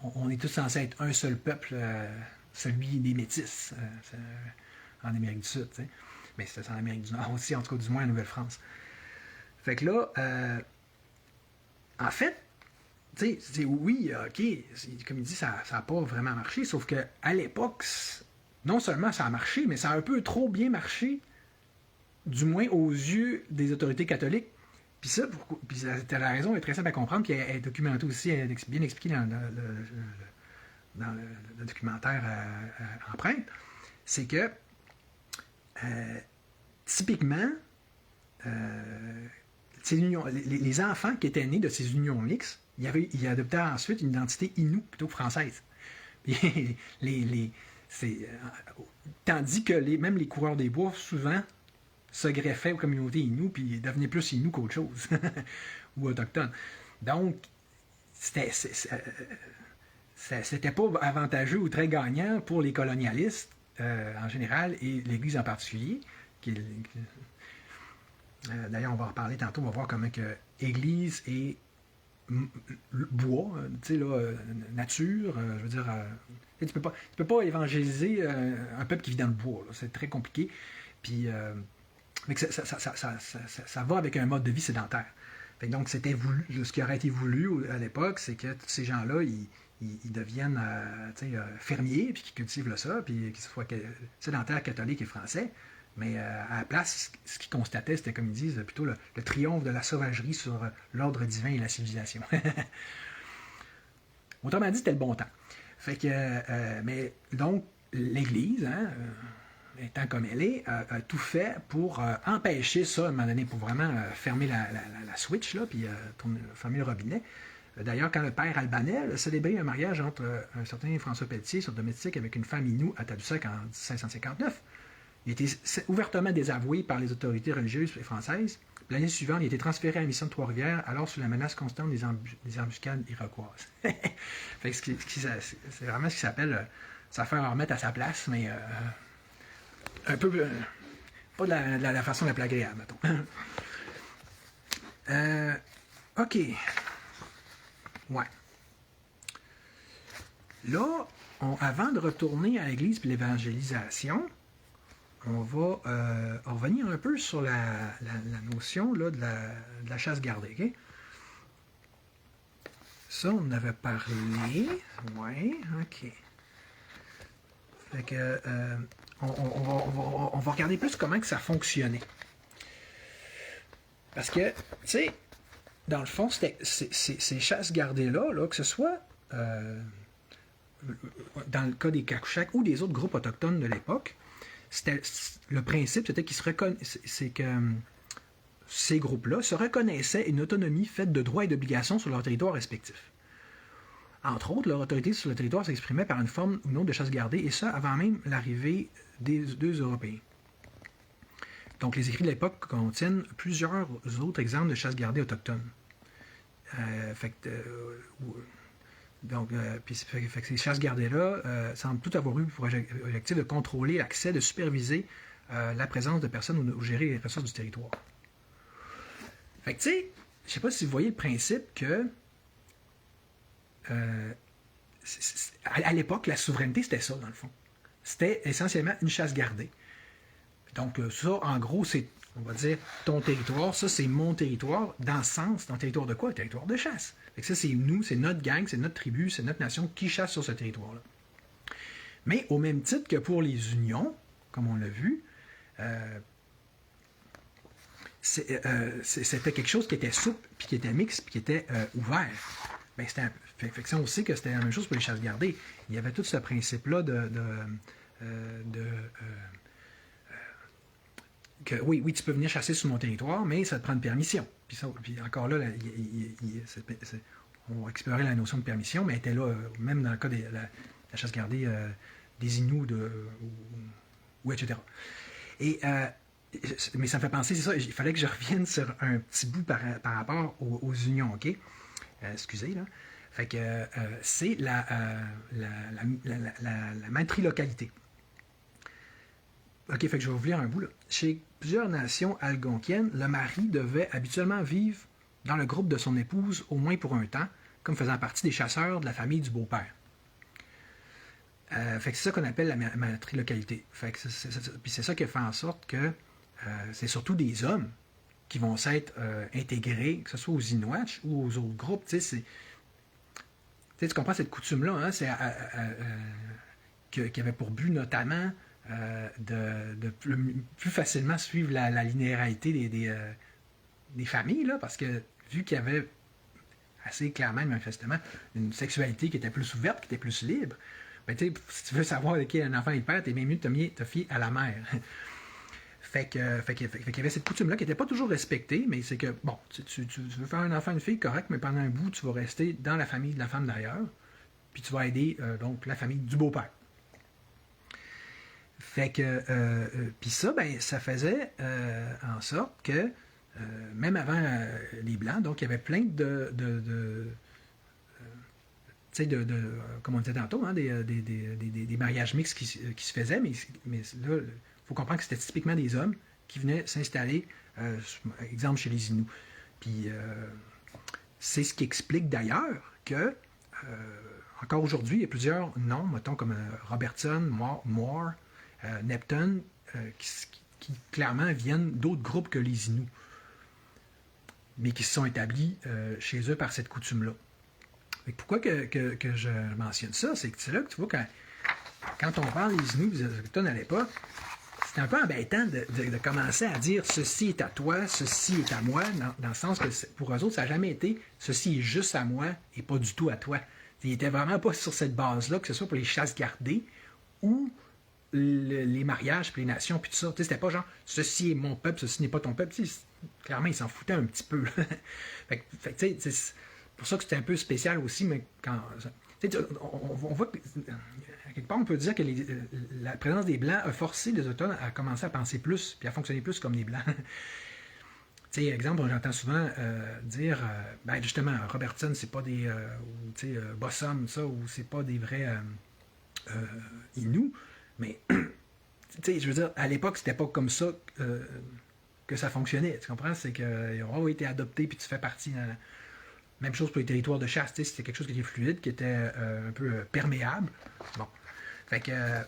on est tous censés être un seul peuple, celui des Métis, en Amérique du Sud. T'sais. Mais c'était en Amérique du Nord aussi, en tout cas du moins en Nouvelle-France. Fait que là, en fait, oui, OK, comme il dit, ça n'a pas vraiment marché, sauf qu'à l'époque, non seulement ça a marché, mais ça a un peu trop bien marché, du moins aux yeux des autorités catholiques. Puis la raison est très simple à comprendre, puis elle est documentée aussi, elle est bien expliquée dans le documentaire Empreinte, c'est que typiquement, les enfants qui étaient nés de ces unions mixtes, ils adoptaient ensuite une identité Innu plutôt que française. Tandis que même les coureurs des bois, souvent, se greffaient aux communautés Innu, puis devenaient plus Innu qu'autre chose, ou autochtones. Donc, c'était pas avantageux ou très gagnant pour les colonialistes en général, et l'Église en particulier. D'ailleurs, on va en reparler tantôt, on va voir comment que Église et bois, nature, je veux dire, tu peux pas évangéliser un peuple qui vit dans le bois, là, c'est très compliqué. Puis, ça va avec un mode de vie sédentaire. Donc, c'était voulu. Ce qui aurait été voulu à l'époque, c'est que tous ces gens-là, ils deviennent fermiers, puis qu'ils cultivent le ça, puis qu'ils soient sédentaires, catholiques et français. Mais à la place, ce qu'ils constataient, c'était, comme ils disent, plutôt le triomphe de la sauvagerie sur l'ordre divin et la civilisation. Autrement dit, c'était le bon temps. Fait que, mais donc, l'Église, étant comme elle est, a tout fait pour empêcher ça, à un moment donné, pour vraiment fermer la switch, là, puis fermer le robinet. D'ailleurs, quand le père Albanel a célébré un mariage entre un certain François Pelletier sur domestique avec une femme Innu à Tadoussac en 1559, il était ouvertement désavoué par les autorités religieuses françaises L'année suivante, il a été transféré à la mission de Trois-Rivières, alors sous la menace constante des embuscades iroquoises. Fait que c'est vraiment ce qui s'appelle ça fait remettre à sa place, mais un peu pas de la façon la plus agréable, mettons. OK. Ouais. Là, avant de retourner à l'Église et l'évangélisation, on va revenir un peu sur la notion là, de la chasse gardée. Okay? Ça, on en avait parlé. Oui, OK. Fait que, on va regarder plus comment que ça fonctionnait. Parce que, tu sais, dans le fond, ces chasses gardées-là, là, que ce soit dans le cas des Kakouchaks ou des autres groupes autochtones de l'époque, le principe, c'était c'est que ces groupes-là se reconnaissaient une autonomie faite de droits et d'obligations sur leur territoire respectif. Entre autres, leur autorité sur le territoire s'exprimait par une forme ou une autre de chasse gardée, et ça avant même l'arrivée des deux Européens. Donc, les écrits de l'époque contiennent plusieurs autres exemples de chasse gardée autochtones. Puis ces chasses gardées-là semblent tout avoir eu pour objectif de contrôler l'accès, de superviser la présence de personnes ou gérer les ressources du territoire. Fait que, tu sais, je sais pas si vous voyez le principe que à l'époque, la souveraineté, c'était ça, dans le fond. C'était essentiellement une chasse gardée. Donc, ça, en gros, c'est, on va dire, ton territoire. Ça, c'est mon territoire. Dans le sens, ton territoire de quoi? Un territoire de chasse. Fait que ça, c'est nous, c'est notre gang, c'est notre tribu, c'est notre nation qui chasse sur ce territoire-là. Mais au même titre que pour les unions, comme on l'a vu, c'était quelque chose qui était souple, puis qui était mixte, puis qui était ouvert. Ben, fait que ça, on sait que c'était la même chose pour les chasses gardées. Il y avait tout ce principe-là que oui, tu peux venir chasser sur mon territoire, mais ça te prend une permission. Puis encore là, on va explorer la notion de permission, mais elle était là, même dans le cas de la chasse gardée des Inuits ou etc. Mais ça me fait penser, c'est ça, il fallait que je revienne sur un petit bout par rapport aux unions, OK? Excusez, là. Fait que c'est la matrilocalité. OK, fait que je vais vous lire un bout, là. Chez plusieurs nations algonquiennes, le mari devait habituellement vivre dans le groupe de son épouse, au moins pour un temps, comme faisant partie des chasseurs de la famille du beau-père. Fait que c'est ça qu'on appelle la matrilocalité. Fait que puis c'est ça qui fait en sorte que c'est surtout des hommes qui vont s'être intégrés, que ce soit aux Inuits ou aux autres groupes. Tu comprends cette coutume-là, hein? Qui avait pour but notamment de plus facilement suivre la linéarité des familles, là, parce que vu qu'il y avait assez clairement, manifestement, une sexualité qui était plus ouverte, qui était plus libre, ben, si tu veux savoir de qui un enfant est père, t'es bien mieux de te fier à la mère. Fait qu'il y avait cette coutume-là qui n'était pas toujours respectée, mais c'est que, bon, tu veux faire un enfant, une fille, correct, mais pendant un bout, tu vas rester dans la famille de la femme d'ailleurs, puis tu vas aider donc la famille du beau-père. Fait que, puis ça, ben, ça faisait en sorte que, même avant les Blancs, donc il y avait plein comme on disait tantôt, hein, des mariages mixtes qui se faisaient, mais là, il faut comprendre que c'était typiquement des hommes qui venaient s'installer, exemple, chez les Inuits. Puis, c'est ce qui explique d'ailleurs que, encore aujourd'hui, il y a plusieurs noms, mettons, comme Robertson, Moore, Neptune, qui clairement viennent d'autres groupes que les Inuits, mais qui se sont établis chez eux par cette coutume-là. Pourquoi que je mentionne ça? C'est que c'est là que tu vois, quand on parle des Inuits, des Autochtones à l'époque, c'est un peu embêtant de commencer à dire ceci est à toi, ceci est à moi, dans le sens que pour eux autres, ça n'a jamais été ceci est juste à moi et pas du tout à toi. Ils n'étaient vraiment pas sur cette base-là, que ce soit pour les chasses gardées ou les mariages, puis les nations, puis tout ça. C'était pas genre ceci est mon peuple, ceci n'est pas ton peuple. Clairement, ils s'en foutaient un petit peu. C'est pour ça que c'était un peu spécial aussi, mais quand. On voit que, quelque part, on peut dire que la présence des Blancs a forcé les Autochtones à commencer à penser plus, puis à fonctionner plus comme des Blancs. Tu sais, exemple, j'entends souvent dire, ben justement, Robertson, c'est pas des, ou tu sais, Bossum, ça, ou c'est pas des vrais euh, Inuits, mais tu sais, je veux dire, à l'époque, c'était pas comme ça que ça fonctionnait. Tu comprends? C'est qu'ils ont été adoptés, puis tu fais partie. Même chose pour les territoires de chasse. Tu sais, c'était quelque chose qui était fluide, qui était un peu perméable. Bon. Fait que.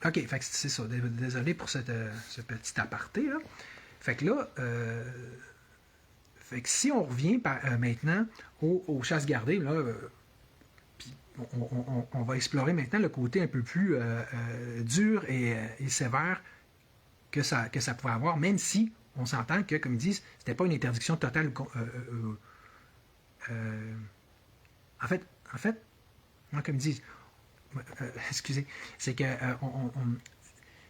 OK, fait que c'est ça. Désolé pour ce petit aparté, là. Fait que là, fait que si on revient maintenant aux chasses gardées, là, on va explorer maintenant le côté un peu plus dur et sévère que ça pouvait avoir, même si on s'entend que, comme ils disent, c'était pas une interdiction totale. En fait, moi, comme ils disent, excusez, c'est que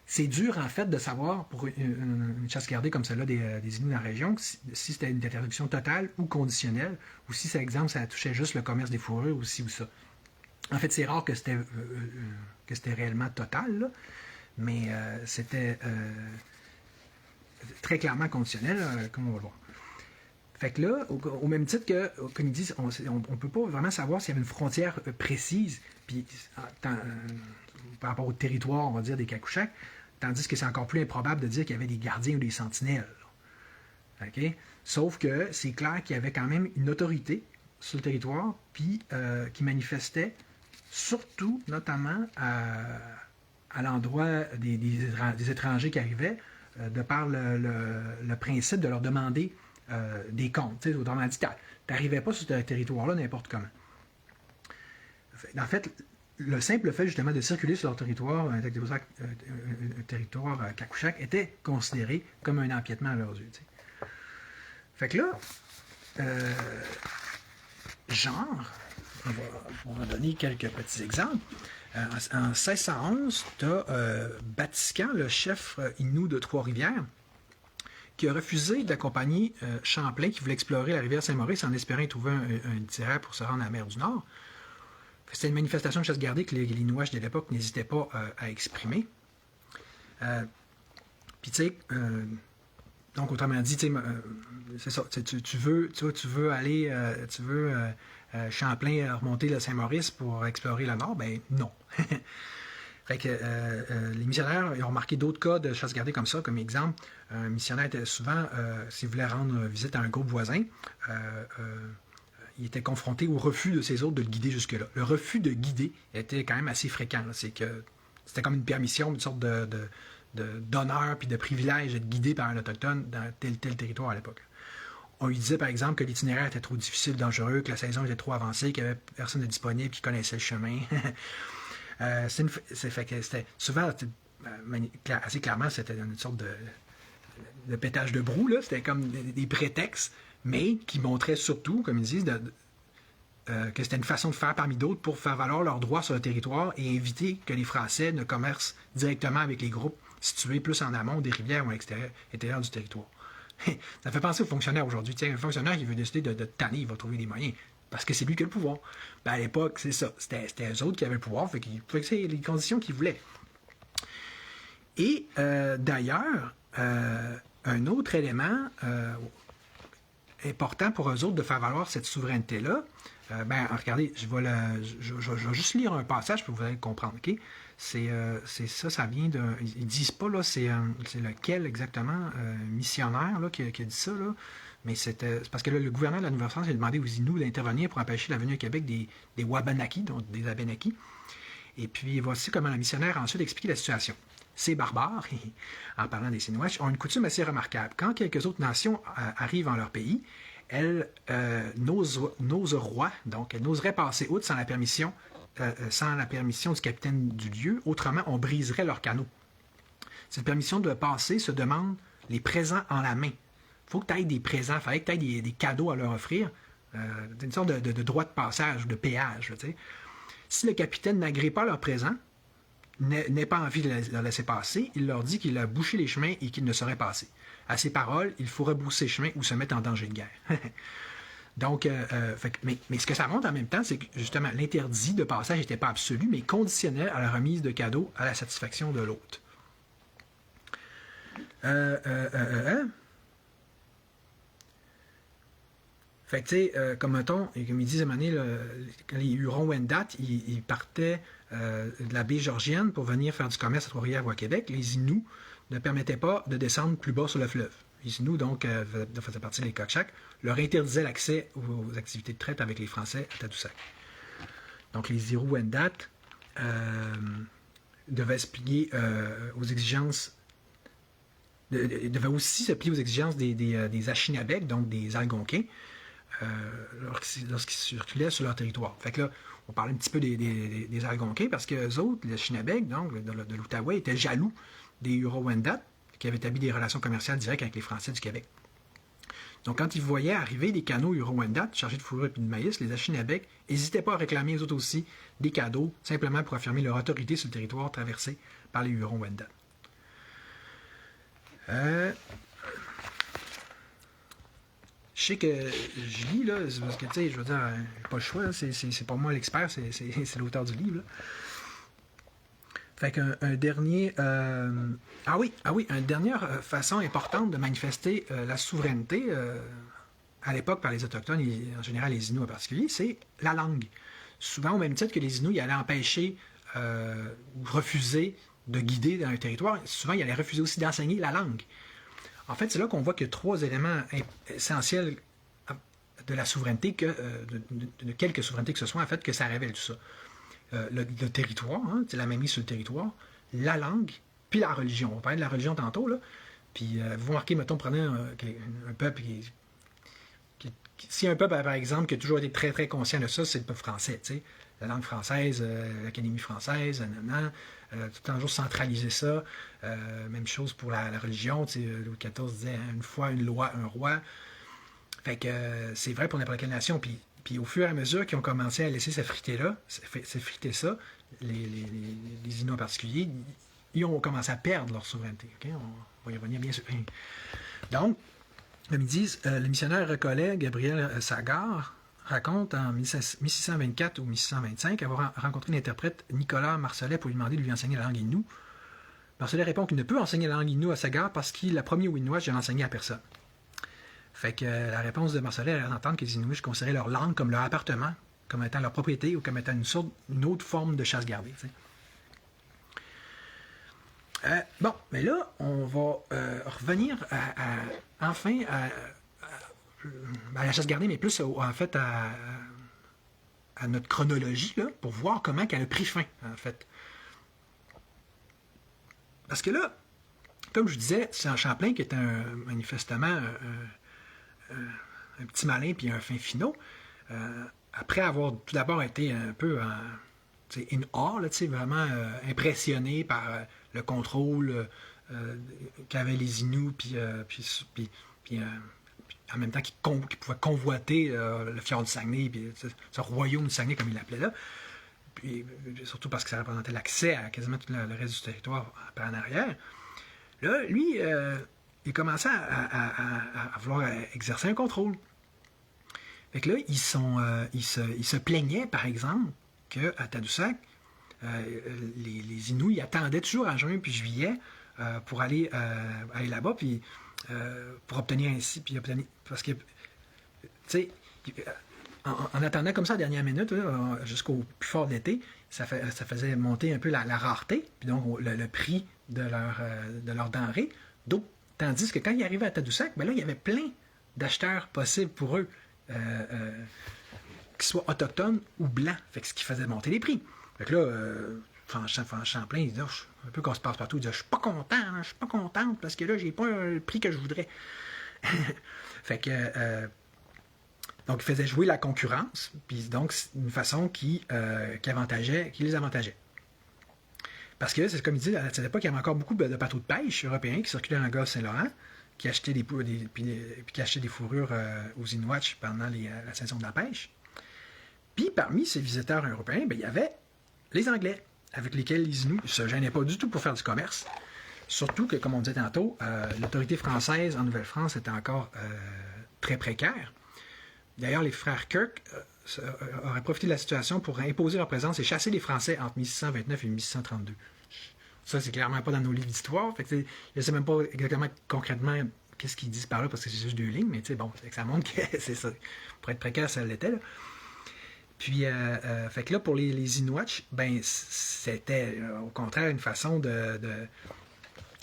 c'est dur, en fait, de savoir pour une chasse gardée comme celle-là des Inuits dans la région, si c'était une interdiction totale ou conditionnelle, ou si, par exemple, ça touchait juste le commerce des fourrures ou ci ou ça. En fait, c'est rare que c'était réellement total, là, mais c'était très clairement conditionnel, comme on va le voir. Fait que là, au même titre que, comme ils disent, on ne peut pas vraiment savoir s'il y avait une frontière précise, puis par rapport au territoire, on va dire, des Kakouchaks, tandis que c'est encore plus improbable de dire qu'il y avait des gardiens ou des sentinelles. Okay? Sauf que c'est clair qu'il y avait quand même une autorité sur le territoire, puis qui manifestait surtout, notamment, à l'endroit des étrangers qui arrivaient, de par le principe de leur demander des comptes. Autrement dit, tu n'arrivais pas sur ce territoire-là n'importe comment. En fait, le simple fait justement de circuler sur leur territoire, un territoire Kakouchak, était considéré comme un empiètement à leurs yeux. T'sais. Fait que là, on va donner quelques petits exemples. En 1611, tu as Batiscan, le chef Innu de Trois-Rivières, qui a refusé d'accompagner Champlain, qui voulait explorer la rivière Saint-Maurice en espérant y trouver un itinéraire pour se rendre à la mer du Nord. C'était une manifestation de chasse gardée que les Inuits de l'époque n'hésitaient pas à exprimer. Puis, tu sais, donc, autrement dit, c'est ça, tu veux aller, Champlain remonter le Saint-Maurice pour explorer le Nord? Ben non. Fait que les missionnaires ils ont remarqué d'autres cas de chasse gardée comme ça. Comme exemple, un missionnaire était souvent, s'il voulait rendre visite à un groupe voisin, il était confronté au refus de ses hôtes de le guider jusque-là. Le refus de guider était quand même assez fréquent. Là. C'est que c'était comme une permission, une sorte d'honneur puis de privilège d'être guidé par un autochtone dans tel territoire à l'époque. On lui disait par exemple que l'itinéraire était trop difficile, dangereux, que la saison était trop avancée, qu'il n'y avait personne de disponible qui connaissait le chemin. Fait que c'était souvent, assez clairement, c'était une sorte de pétage de broue. Là. C'était comme des prétextes, mais qui montraient surtout, comme ils disent, que c'était une façon de faire parmi d'autres pour faire valoir leurs droits sur le territoire et éviter que les Français ne commercent directement avec les groupes situés plus en amont des rivières ou à l'extérieur du territoire. Ça fait penser aux fonctionnaires aujourd'hui. Tiens, un fonctionnaire qui veut décider de tanner, il va trouver des moyens. Parce que c'est lui qui a le pouvoir. Ben à l'époque, c'est ça. C'était eux autres qui avaient le pouvoir, fait qu'ils pouvaient créer les conditions qu'ils voulaient. Et d'ailleurs, un autre élément important pour eux autres de faire valoir cette souveraineté-là, regardez, je vais juste lire un passage pour que vous allez comprendre. Okay? C'est ça vient de. Ils disent pas, là, c'est lequel exactement, missionnaire là, qui a dit ça, là. Mais c'est parce que là, le gouverneur de la Nouvelle-France a demandé aux Inuits d'intervenir pour empêcher la venue à Québec des Wabanaki, donc des Abénakis. Et puis, voici comment le missionnaire a ensuite expliqué la situation. Ces barbares, en parlant des Sinuaches, ont une coutume assez remarquable. Quand quelques autres nations arrivent en leur pays, elles n'oseraient donc elles n'oseraient passer outre sans la permission du capitaine du lieu. Autrement, on briserait leurs canaux. Cette permission de passer se demande les présents en la main. Il faut que tu aies des présents, il fallait que tu aies des cadeaux à leur offrir, une sorte de droit de passage, de péage. Là, si le capitaine n'agrée pas leurs présents, n'ait pas envie de les laisser passer, il leur dit qu'il a bouché les chemins et qu'il ne saurait passer. À ces paroles, il faut rebrousser chemin ou se mettre en danger de guerre. Donc, mais ce que ça montre en même temps, c'est que justement, l'interdit de passage n'était pas absolu, mais conditionnel à la remise de cadeaux à la satisfaction de l'hôte. Fait que, tu sais, comme mettons, et comme ils disent à un moment donné, quand les Hurons-Wendat, ils partaient de la baie georgienne pour venir faire du commerce à Trois-Rivières ou à Québec, les Inuits ne permettaient pas de descendre plus bas sur le fleuve. Les Inuits, donc, faisaient partie des Coqchacs, leur interdisaient l'accès aux activités de traite avec les Français à Tadoussac. Donc, les Hurons-Wendat devaient se plier aux exigences devaient aussi se plier aux exigences des Anishinabeks, donc des Algonquins, lorsqu'ils circulaient sur leur territoire. Fait que là, on parle un petit peu des Algonquins parce que eux autres, les Anishinabeks, donc de l'Outaouais, étaient jaloux des Hurons-Wendat qui avaient établi des relations commerciales directes avec les Français du Québec. Donc, quand ils voyaient arriver des canaux Hurons-Wendat chargés de fourrure et de maïs, les Anishinabeks n'hésitaient pas à réclamer eux autres aussi des cadeaux, simplement pour affirmer leur autorité sur le territoire traversé par les Hurons-Wendat. Je sais que je lis, là, parce que, tu sais, je veux dire, pas le choix, c'est pas moi l'expert, c'est l'auteur du livre, là. Fait qu'un dernier... une dernière façon importante de manifester la souveraineté, à l'époque, par les Autochtones, et en général les Inuits en particulier, c'est la langue. Souvent, au même titre que les Inuits, ils allaient empêcher ou refuser de guider dans un territoire, souvent, ils allaient refuser aussi d'enseigner la langue. En fait, c'est là qu'on voit qu'il y a trois éléments essentiels de la souveraineté, de quelque souveraineté que ce soit, en fait, que ça révèle tout ça. Le territoire, hein, la mainmise sur le territoire, la langue, puis la religion. On parlait de la religion tantôt, là. Puis vous remarquez, mettons, prenez un peuple si un peuple, par exemple, qui a toujours été très, très conscient de ça, c'est le peuple français, tu sais. La langue française, l'Académie française, tout le temps toujours centraliser ça. Même chose pour la religion, tu sais, Louis XIV disait une foi, une loi, un roi. Fait que c'est vrai pour n'importe quelle nation. Puis au fur et à mesure qu'ils ont commencé à laisser s'effriter ça, les Inuits en particulier, ils ont commencé à perdre leur souveraineté. Okay? On va y revenir bien sûr. Donc, comme ils disent, le missionnaire recollet Gabriel Sagard raconte en 1624 ou 1625 avoir rencontré l'interprète Nicolas Marcellet pour lui demander de lui enseigner la langue Innu. Marcellet répond qu'il ne peut enseigner la langue Innu à Sagard parce qu'il a promis aux Inuits de l'enseigner à personne. Fait que la réponse de Marcellet est d'entendre que les Inuits considéraient leur langue comme leur appartement, comme étant leur propriété ou comme étant une autre forme de chasse gardée. Bon, mais là, on va revenir enfin à la chasse gardée, mais plus en fait à notre chronologie, là, pour voir comment elle a pris fin, en fait. Parce que là, comme je disais, c'est Champlain qui était manifestement un petit malin puis un fin finot. Après avoir tout d'abord été un peu in awe, là, vraiment impressionné par le contrôle qu'avaient les Inuits, puis en même temps qu'ils pouvaient convoiter le fjord du Saguenay, puis ce royaume du Saguenay, comme il l'appelait là. Puis, surtout parce que ça représentait l'accès à quasiment tout le reste du territoire par en arrière. Là, lui, il commençait à vouloir exercer un contrôle. Fait que là, il se plaignait, par exemple, qu'à Tadoussac, les Inuits attendaient toujours en juin puis juillet pour aller là-bas, puis pour obtenir ainsi, parce que, tu sais, en attendant comme ça à la dernière minute, jusqu'au plus fort de l'été, ça faisait monter un peu la rareté, puis donc le prix de leur denrée. Tandis que quand ils arrivaient à Tadoussac, ben là, il y avait plein d'acheteurs possibles pour eux, qu'ils soient autochtones ou blancs, fait que ce qui faisait monter les prix. Fait que là, Champlain, il dit, un peu qu'on se passe partout, il dit, je suis pas content, je suis pas contente parce que là, j'ai pas le prix que je voudrais. Fait que donc, il faisait jouer la concurrence, puis donc, c'est une façon qui les avantageait. Parce que, c'est comme il dit, à cette époque, il y avait encore beaucoup de bateaux de pêche européens qui circulaient dans le golfe Saint-Laurent, qui achetaient des fourrures aux Inuits pendant la saison de la pêche. Puis, parmi ces visiteurs européens, il y avait les Anglais, avec lesquels les Inuits ne se gênaient pas du tout pour faire du commerce. Surtout que, comme on disait tantôt, l'autorité française en Nouvelle-France était encore très précaire. D'ailleurs, les frères Kirk auraient profité de la situation pour imposer leur présence et chasser les Français entre 1629 et 1632. Ça, c'est clairement pas dans nos livres d'histoire. Fait que je ne sais même pas exactement concrètement qu'est-ce qu'ils disent par là, parce que c'est juste 2 lignes, mais tu sais, bon, ça montre que c'est ça. Pour être précaire, ça l'était, là. Puis, fait que là, pour les Inuits, ben, c'était au contraire une façon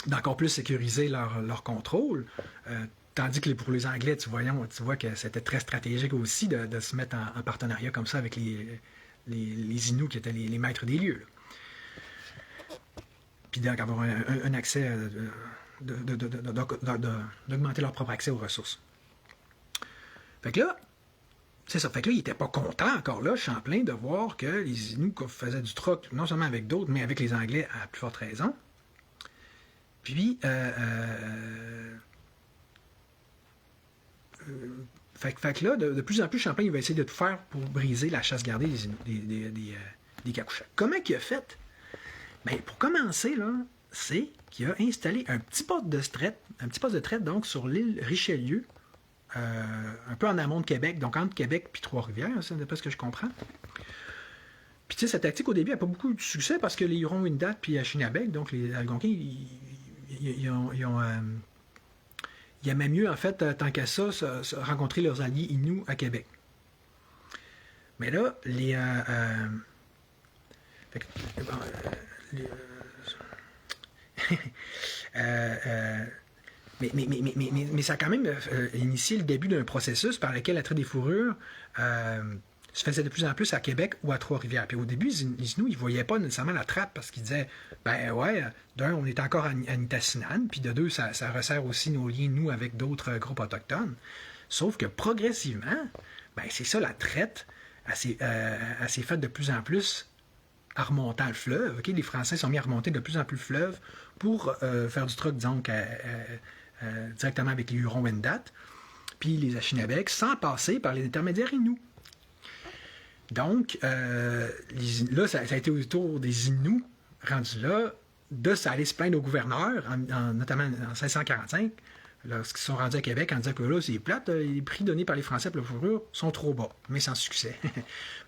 d'encore plus sécuriser leur contrôle. Tandis que pour les Anglais, tu vois que c'était très stratégique aussi de se mettre en partenariat comme ça avec les Inuits qui étaient les maîtres des lieux. Là. Puis d'avoir un accès, d'augmenter leur propre accès aux ressources. Fait que là, c'est ça. Fait que là, il n'était pas content encore là, Champlain, de voir que les Inuits faisaient du troc, non seulement avec d'autres, mais avec les Anglais à plus forte raison. Puis, fait que là, de plus en plus, Champlain il va essayer de tout faire pour briser la chasse gardée des Cacuchaks. Comment il a fait? Bien, pour commencer, là, c'est qu'il a installé un petit poste de traite donc sur l'île Richelieu, un peu en amont de Québec, donc entre Québec et Trois-Rivières, c'est d'après ce que je comprends. Puis tu sais, cette tactique au début n'a pas beaucoup de succès parce que les Hurons-Wendat puis Anishinaabe, donc les Algonquins, ils aimaient mieux, en fait, tant qu'à ça, rencontrer leurs alliés Inuits à Québec. Mais là, mais ça a quand même initié le début d'un processus par lequel la traite des fourrures se faisait de plus en plus à Québec ou à Trois-Rivières. Puis au début, les Inuits, ils ne voyaient pas nécessairement la trappe parce qu'ils disaient, ben ouais, d'un, on est encore à Nitassinan, puis de deux, ça resserre aussi nos liens, nous, avec d'autres groupes autochtones. Sauf que progressivement, ben c'est ça, la traite, elle s'est faite de plus en plus en remontant le fleuve. Okay? Les Français sont mis à remonter de plus en plus le fleuve pour faire du troc, disons, directement avec les Hurons-Wendat, puis les Anishinaabe, sans passer par les intermédiaires Inuits. Donc, là, ça a été au tour des Inuits, rendus là, de aller se plaindre au gouverneur, notamment en 1645, lorsqu'ils sont rendus à Québec, en disant que là, c'est plate, les prix donnés par les Français pour la fourrure sont trop bas, mais sans succès. Fait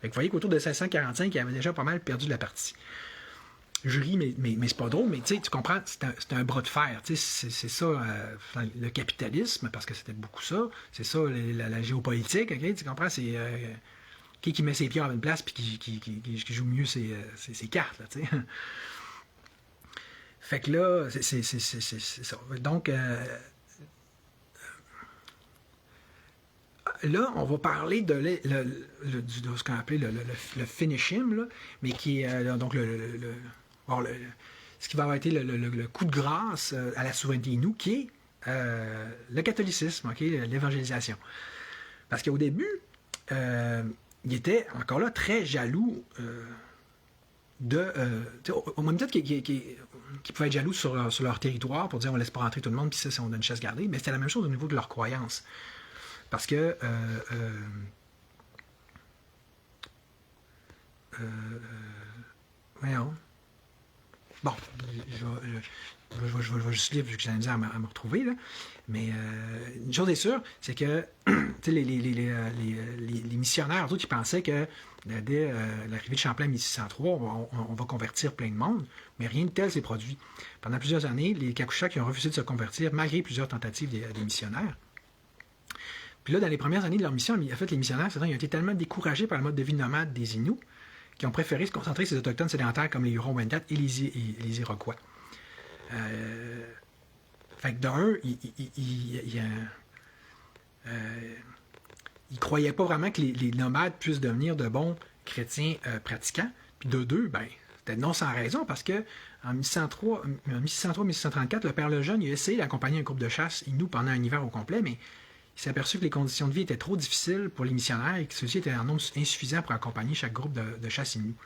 que vous voyez qu'autour de 1645, ils avaient déjà pas mal perdu de la partie. Je ris, mais c'est pas drôle, mais tu comprends, c'est un bras de fer. C'est ça, le capitalisme, parce que c'était beaucoup ça. C'est ça, la géopolitique, okay? Tu comprends, c'est... qui met ses pieds à une place puis qui joue mieux ses cartes. Là, fait que là, c'est ça. Donc, là, on va parler de ce qu'on a appelé le finishing, là, mais qui est donc ce qui va avoir été le coup de grâce à la souveraineté Innu, qui est le catholicisme, okay, l'évangélisation. Parce qu'au début, il était encore là très jaloux au même titre qu'ils pouvaient être jaloux sur leur territoire pour dire on laisse pas rentrer tout le monde, puis ça, on donne une chasse gardée, mais c'était la même chose au niveau de leur croyance. Parce que voyons. Bon, je vais juste lire vu que j'ai la misère à me retrouver, là. Mais une chose est sûre, c'est que les missionnaires, d'autres, ils pensaient que dès l'arrivée de Champlain en 1603, on va convertir plein de monde, mais rien de tel s'est produit. Pendant plusieurs années, les Cacuchaks ont refusé de se convertir malgré plusieurs tentatives des missionnaires. Puis là, dans les premières années de leur mission, en fait, les missionnaires, ils ont été tellement découragés par le mode de vie nomade des Inuits qui ont préféré se concentrer sur les autochtones sédentaires comme les Hurons-Wendat et les Iroquois. Fait que d'un, ils croyaient pas vraiment que les nomades puissent devenir de bons chrétiens pratiquants. Puis de deux, ben, c'était non sans raison, parce que en 1603-1634, le Père Lejeune il a essayé d'accompagner un groupe de chasse Inuit pendant un hiver au complet, mais il s'est aperçu que les conditions de vie étaient trop difficiles pour les missionnaires et que ceux-ci étaient en nombre insuffisant pour accompagner chaque groupe de chasse Inuit.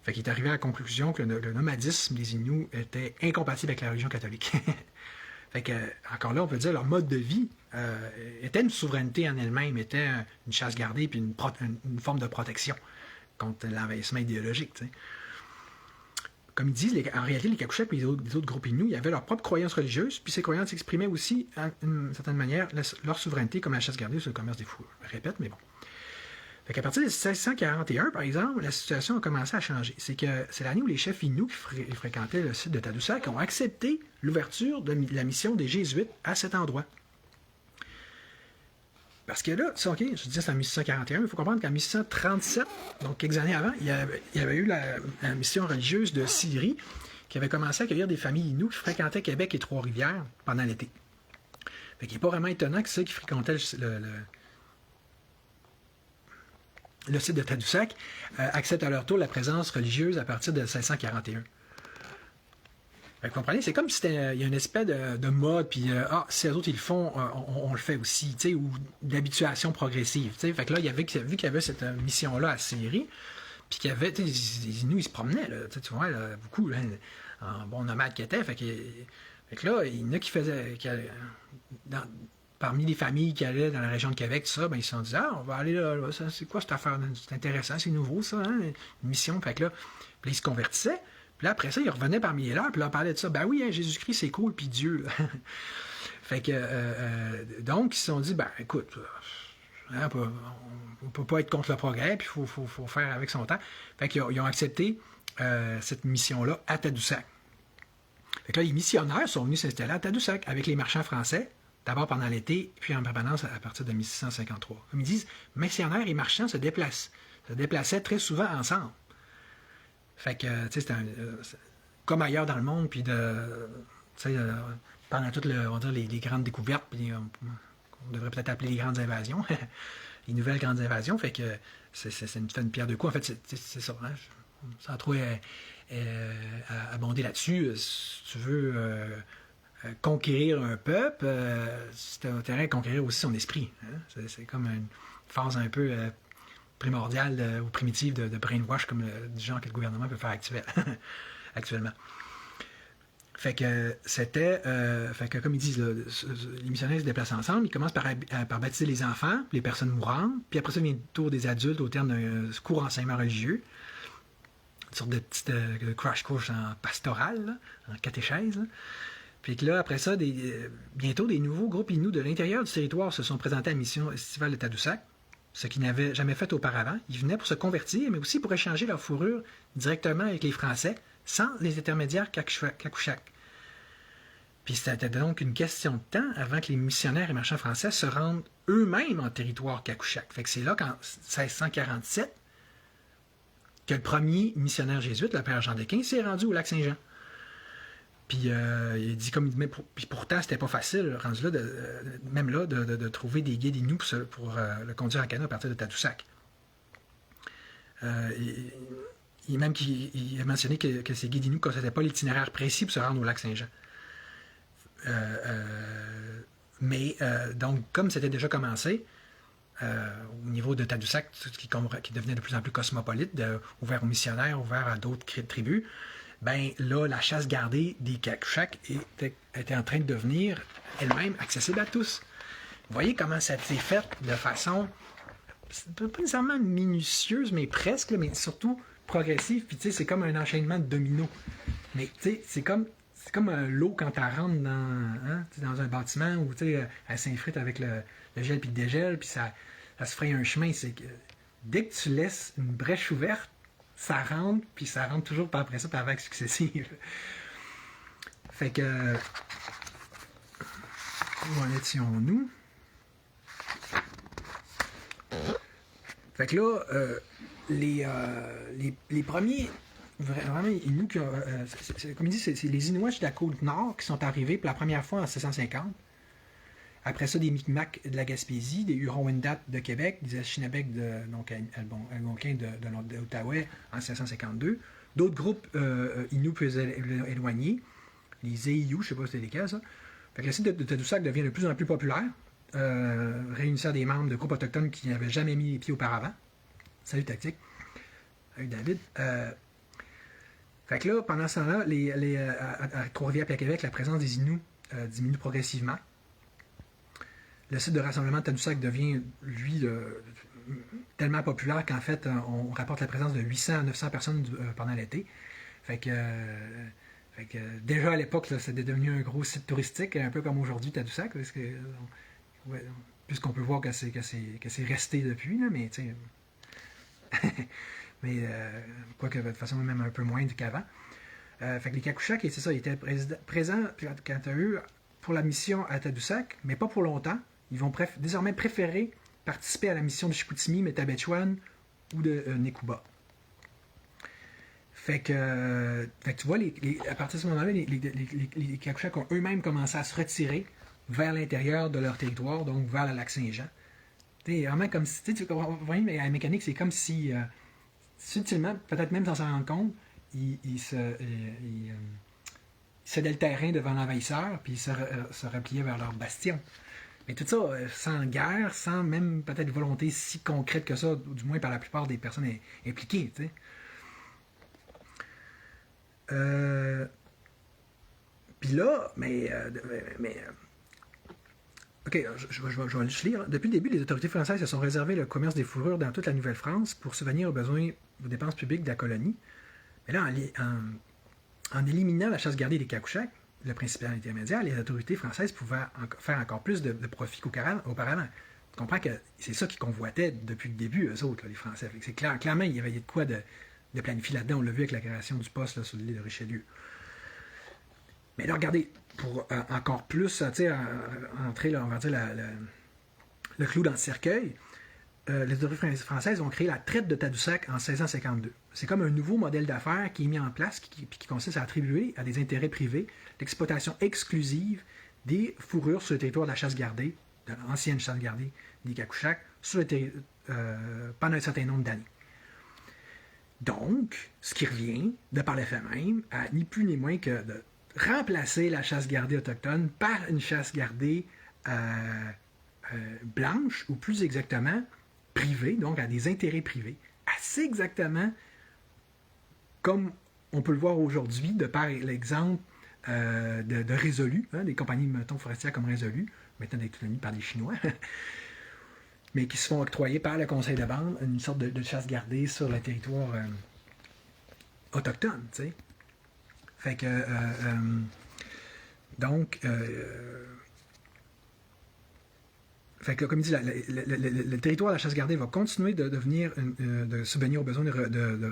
Fait qu'il est arrivé à la conclusion que le nomadisme des Inuits était incompatible avec la religion catholique. Fait que, encore là, on peut dire leur mode de vie était une souveraineté en elle-même, était une chasse gardée puis une forme de protection contre l'envahissement idéologique. T'sais. Comme ils disent, en réalité, les Cacuchaks et les autres groupes Inuits, ils avaient leur propre croyance religieuse, puis ces croyances exprimaient aussi, d'une certaine manière, leur souveraineté comme la chasse gardée sur le commerce des fourrures. Je répète, mais bon. Fait qu'à partir de 1641, par exemple, la situation a commencé à changer. C'est l'année où les chefs Inuits qui fréquentaient le site de Tadoussac ont accepté l'ouverture de la mission des Jésuites à cet endroit. Parce que là, ça, OK, je disais c'est en 1641, mais il faut comprendre qu'en 1637, donc quelques années avant, il y avait eu la mission religieuse de Syrie qui avait commencé à accueillir des familles Inuits qui fréquentaient Québec et Trois-Rivières pendant l'été. Fait qu'il n'est pas vraiment étonnant que ceux qui fréquentaient le site de Tadoussac acceptent à leur tour la présence religieuse à partir de 1641. Vous comprenez? C'est comme si il y a une espèce de mode, puis si les autres ils le font, on le fait aussi, ou d'habituation progressive. T'sais. Fait que là, vu qu'il y avait cette mission-là à Syrie, puis qu'il y avait, les Inuits, ils se promenaient, là, tu vois, là, beaucoup, là, en bon nomade qu'ils étaient. Fait que là, il y en a qui faisaient, parmi les familles qui allaient dans la région de Québec, tout ça, ben, ils se sont dit, on va aller là, c'est quoi cette affaire? C'est intéressant, c'est nouveau, ça, hein, une mission. Fait que là, puis ils se convertissaient. Puis là, après ça, ils revenaient parmi les leurs, puis là, on parlait de ça. Ben oui, hein, Jésus-Christ, c'est cool, puis Dieu. Fait que, donc, ils se sont dit, ben écoute, hein, on ne peut pas être contre le progrès, puis il faut faire avec son temps. Fait qu'ils ont accepté cette mission-là à Tadoussac. Fait que là, les missionnaires sont venus s'installer à Tadoussac avec les marchands français, d'abord pendant l'été, puis en permanence à partir de 1653. Comme ils disent, missionnaires et marchands se déplaçaient très souvent ensemble. Fait que, tu sais, c'est comme ailleurs dans le monde, puis pendant toutes les grandes découvertes, puis on devrait peut-être appeler les grandes invasions, les nouvelles grandes invasions, fait que c'est une pierre deux coups. En fait, c'est ça. Hein, sans trop abonder là-dessus, si tu veux conquérir un peuple, c'est un terrain de conquérir aussi son esprit. Hein? C'est comme une phase un peu primordiale ou primitive de brainwash comme du genre que le gouvernement peut faire actuellement. Fait que c'était... fait que comme ils disent, là, les missionnaires se déplacent ensemble, ils commencent par baptiser les enfants, les personnes mourantes, puis après ça vient le tour des adultes au terme d'un court enseignement religieux, une sorte de petite crash course en pastoral, là, en catéchèse. Là. Puis que là, après ça, bientôt des nouveaux groupes Inuits de l'intérieur du territoire se sont présentés à la mission estivale de Tadoussac, ce qu'ils n'avaient jamais fait auparavant. Ils venaient pour se convertir, mais aussi pour échanger leur fourrure directement avec les Français, sans les intermédiaires Kakouchak. Puis c'était donc une question de temps avant que les missionnaires et marchands français se rendent eux-mêmes en territoire Kakouchak. Fait que c'est là qu'en 1647 que le premier missionnaire jésuite, le père Jean Desquin, s'est rendu au lac Saint-Jean. Puis il dit puis pourtant c'était pas facile, rendu là, même là, de trouver des guides Inuits pour le conduire en canot à partir de Tadoussac. Il a mentionné que ces guides Inuits ne possédaient pas l'itinéraire précis pour se rendre au lac Saint-Jean. Mais donc, comme c'était déjà commencé, au niveau de Tadoussac, qui devenait de plus en plus cosmopolite, ouvert aux missionnaires, ouvert à d'autres tribus, ben là, la chasse gardée des Kakouchak était en train de devenir elle-même accessible à tous. Vous voyez comment ça s'est fait de façon, pas nécessairement minutieuse, mais presque, mais surtout progressive. Puis tu sais, c'est comme un enchaînement de dominos. Mais tu sais, c'est comme l'eau quand elle rentre dans un bâtiment où elle s'infrite avec le gel puis le dégel, puis ça se fraye un chemin. C'est que dès que tu laisses une brèche ouverte, ça rentre, puis ça rentre toujours par après ça, par vague successive. Fait que... Où en étions-nous? Fait que là, les premiers... Vraiment, Inuits, comme il dit, c'est les Inuits de la côte nord qui sont arrivés pour la première fois en 1650. Après ça, des Micmacs de la Gaspésie, des Hurons-Wendat de Québec, des Anishinabek algonquins de l'Outaouais en 1652. D'autres groupes Inuits plus éloignés, les Eiu, je ne sais pas si c'est lesquels, ça. Fait que le site de Tadoussac devient de plus en plus populaire, réunissant des membres de groupes autochtones qui n'avaient jamais mis les pieds auparavant. Salut Tactique. Salut David. Fait que là, pendant ce temps-là, à Trois-Rivières et à Québec, la présence des Inuits diminue progressivement. Le site de rassemblement de Tadoussac devient, lui, tellement populaire qu'en fait, on rapporte la présence de 800 à 900 personnes pendant l'été. Fait que déjà à l'époque, c'était devenu un gros site touristique, un peu comme aujourd'hui Tadoussac, parce que, puisqu'on peut voir que c'est resté depuis, là, mais tu sais... mais quoique de façon même un peu moins qu'avant. Fait que les Kakouchak, c'est ça, ils étaient présents quand tu as eu pour la mission à Tadoussac, mais pas pour longtemps. ils vont désormais préférer participer à la mission de Chicoutimi, Métabetchouan ou de Nekuba. Fait que tu vois, à partir de ce moment-là, les Kakouchaks ont eux-mêmes commencé à se retirer vers l'intérieur de leur territoire, donc vers le lac Saint-Jean. Vraiment comme si, tu vois, mais à la mécanique, c'est comme si, subtilement, peut-être même sans s'en rendre compte, ils cédaient le terrain devant l'envahisseur, puis ils se repliaient vers leur bastion. Mais tout ça, sans guerre, sans même peut-être volonté si concrète que ça, du moins par la plupart des personnes impliquées, tu sais. Puis là, OK, je vais juste lire. Depuis le début, les autorités françaises se sont réservées le commerce des fourrures dans toute la Nouvelle-France pour subvenir aux besoins aux dépenses publiques de la colonie. Mais là, en éliminant la chasse gardée des Kakouchaks, le principal intermédiaire, les autorités françaises pouvaient faire encore plus de profit qu'auparavant. Tu comprends que c'est ça qu'ils convoitaient depuis le début, eux autres, là, les Français. C'est clairement, il y avait de quoi de planifier là-dedans. On l'a vu avec la création du poste là, sur l'île de Richelieu. Mais là, regardez, pour encore plus entrer, là, on va dire, le clou dans le cercueil, les autorités françaises ont créé la traite de Tadoussac en 1652. C'est comme un nouveau modèle d'affaires qui est mis en place, qui consiste à attribuer à des intérêts privés l'exploitation exclusive des fourrures sur le territoire de la chasse gardée, de l'ancienne chasse gardée des Kakouchaks, pendant un certain nombre d'années. Donc, ce qui revient, de par le fait même, à ni plus ni moins que de remplacer la chasse gardée autochtone par une chasse gardée blanche, ou plus exactement privée, donc à des intérêts privés. Assez exactement comme on peut le voir aujourd'hui, de par l'exemple de Résolu, des compagnies, mettons, forestières comme Résolu, maintenant détenues par des Chinois, mais qui se font octroyer par le Conseil de bande une sorte de chasse gardée sur le territoire autochtone, tu sais. Fait que, donc, fait que, comme il dit, le territoire de la chasse gardée va continuer de subvenir aux besoins de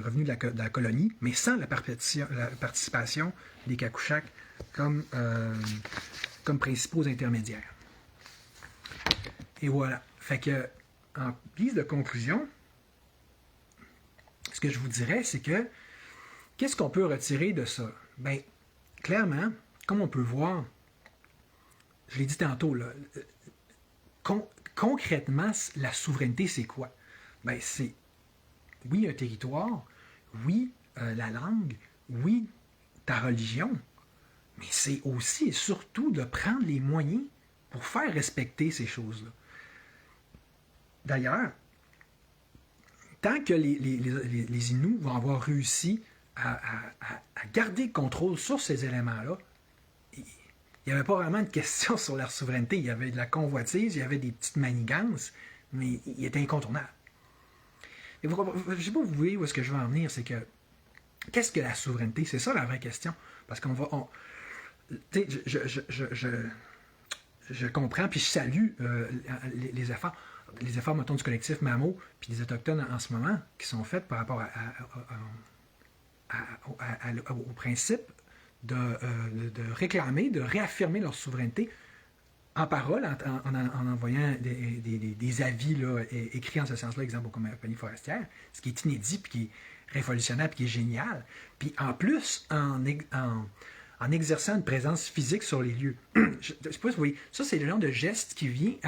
revenus de la colonie, mais sans la participation des Kakouchaks comme principaux intermédiaires. Et voilà. Fait que, en guise de conclusion, ce que je vous dirais, c'est que qu'est-ce qu'on peut retirer de ça? Bien, clairement, comme on peut voir, je l'ai dit tantôt, là, concrètement, la souveraineté, c'est quoi? Bien, c'est, oui, un territoire, oui, la langue, oui, ta religion, mais c'est aussi et surtout de prendre les moyens pour faire respecter ces choses-là. D'ailleurs, tant que les Inuits vont avoir réussi à garder le contrôle sur ces éléments-là, il n'y avait pas vraiment de question sur leur souveraineté. Il y avait de la convoitise, il y avait des petites manigances, mais il était incontournable. Et je ne sais pas vous voyez où est-ce que je veux en venir, c'est que qu'est-ce que la souveraineté? C'est ça la vraie question. Parce qu'on va... je comprends, puis je salue les efforts. Les efforts, mettons, du collectif MAMO, puis des Autochtones en ce moment, qui sont faits par rapport au principe de réclamer, de réaffirmer leur souveraineté en parole, en envoyant des avis là, écrits en ce sens-là, exemple aux compagnies forestières, ce qui est inédit, puis qui est révolutionnaire, puis qui est génial. Puis en plus, en exerçant une présence physique sur les lieux. Je ne sais pas si vous voyez, ça c'est le genre de geste qui revient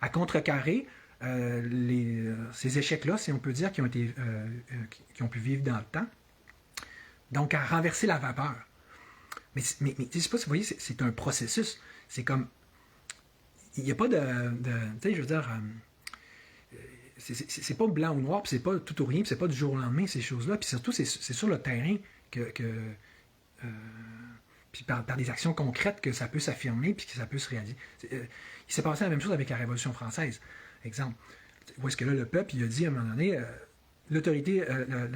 à contrecarrer ces échecs-là, si on peut dire, qui ont pu vivre dans le temps. Donc, à renverser la vapeur. Mais je ne sais pas si vous voyez, c'est un processus. C'est comme... Il n'y a pas de tu sais, je veux dire... c'est pas blanc ou noir, puis c'est pas tout ou rien, puis c'est pas du jour au lendemain, ces choses-là. Puis surtout, c'est sur le terrain puis par des actions concrètes que ça peut s'affirmer, puis que ça peut se réaliser. Il s'est passé la même chose avec la Révolution française. Exemple, où est-ce que là, le peuple, il a dit à un moment donné, l'autorité,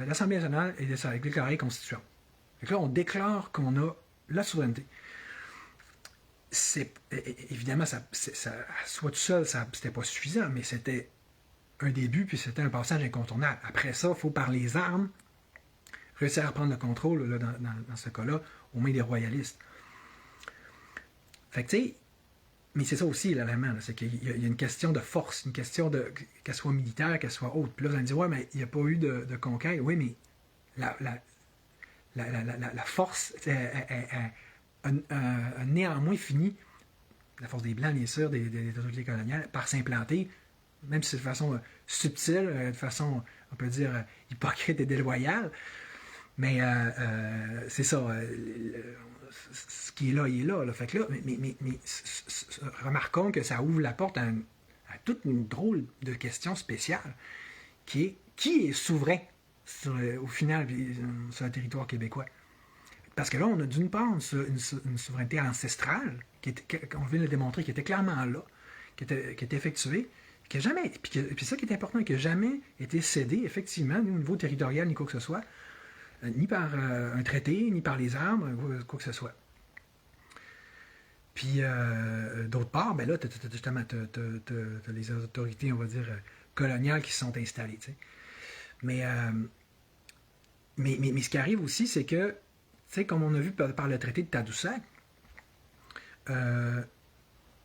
l'Assemblée nationale est déclarée constituante. Donc là, on déclare qu'on a la souveraineté. Évidemment, soit tout seul, c'était pas suffisant, mais c'était un début, puis c'était un passage incontournable. Après ça, il faut, par les armes, réussir à prendre le contrôle, là, dans ce cas-là, aux mains des royalistes. Fait que, tu sais, Mais c'est ça aussi l'élément, c'est qu'il y a une question de force, une question de qu'elle soit militaire, qu'elle soit haute. Puis là, vous allez me dire, ouais, mais il n'y a pas eu de conquête. Oui, mais la, la, la force a néanmoins fini, la force des Blancs, bien sûr, des autorités coloniales, par s'implanter, même si c'est de façon subtile, de façon, on peut dire, hypocrite et déloyale. Mais c'est ça. Ce qui est là, il est là. Fait que là, mais remarquons que ça ouvre la porte à toute une drôle de question spéciale qui est souverain au final sur le territoire québécois. Parce que là, on a d'une part une souveraineté ancestrale, qu'on vient de le démontrer, qui était clairement là, qui était effectuée, qui n'a jamais, puis ça qui est important, qui n'a jamais été cédé, effectivement, au niveau territorial, ni quoi que ce soit, ni par un traité, ni par les armes, quoi que ce soit. Puis, d'autre part, ben là, justement, t'as les autorités, on va dire, coloniales qui se sont installées. Tu sais. Mais ce qui arrive aussi, c'est que, tu sais, comme on a vu par le traité de Tadoussac,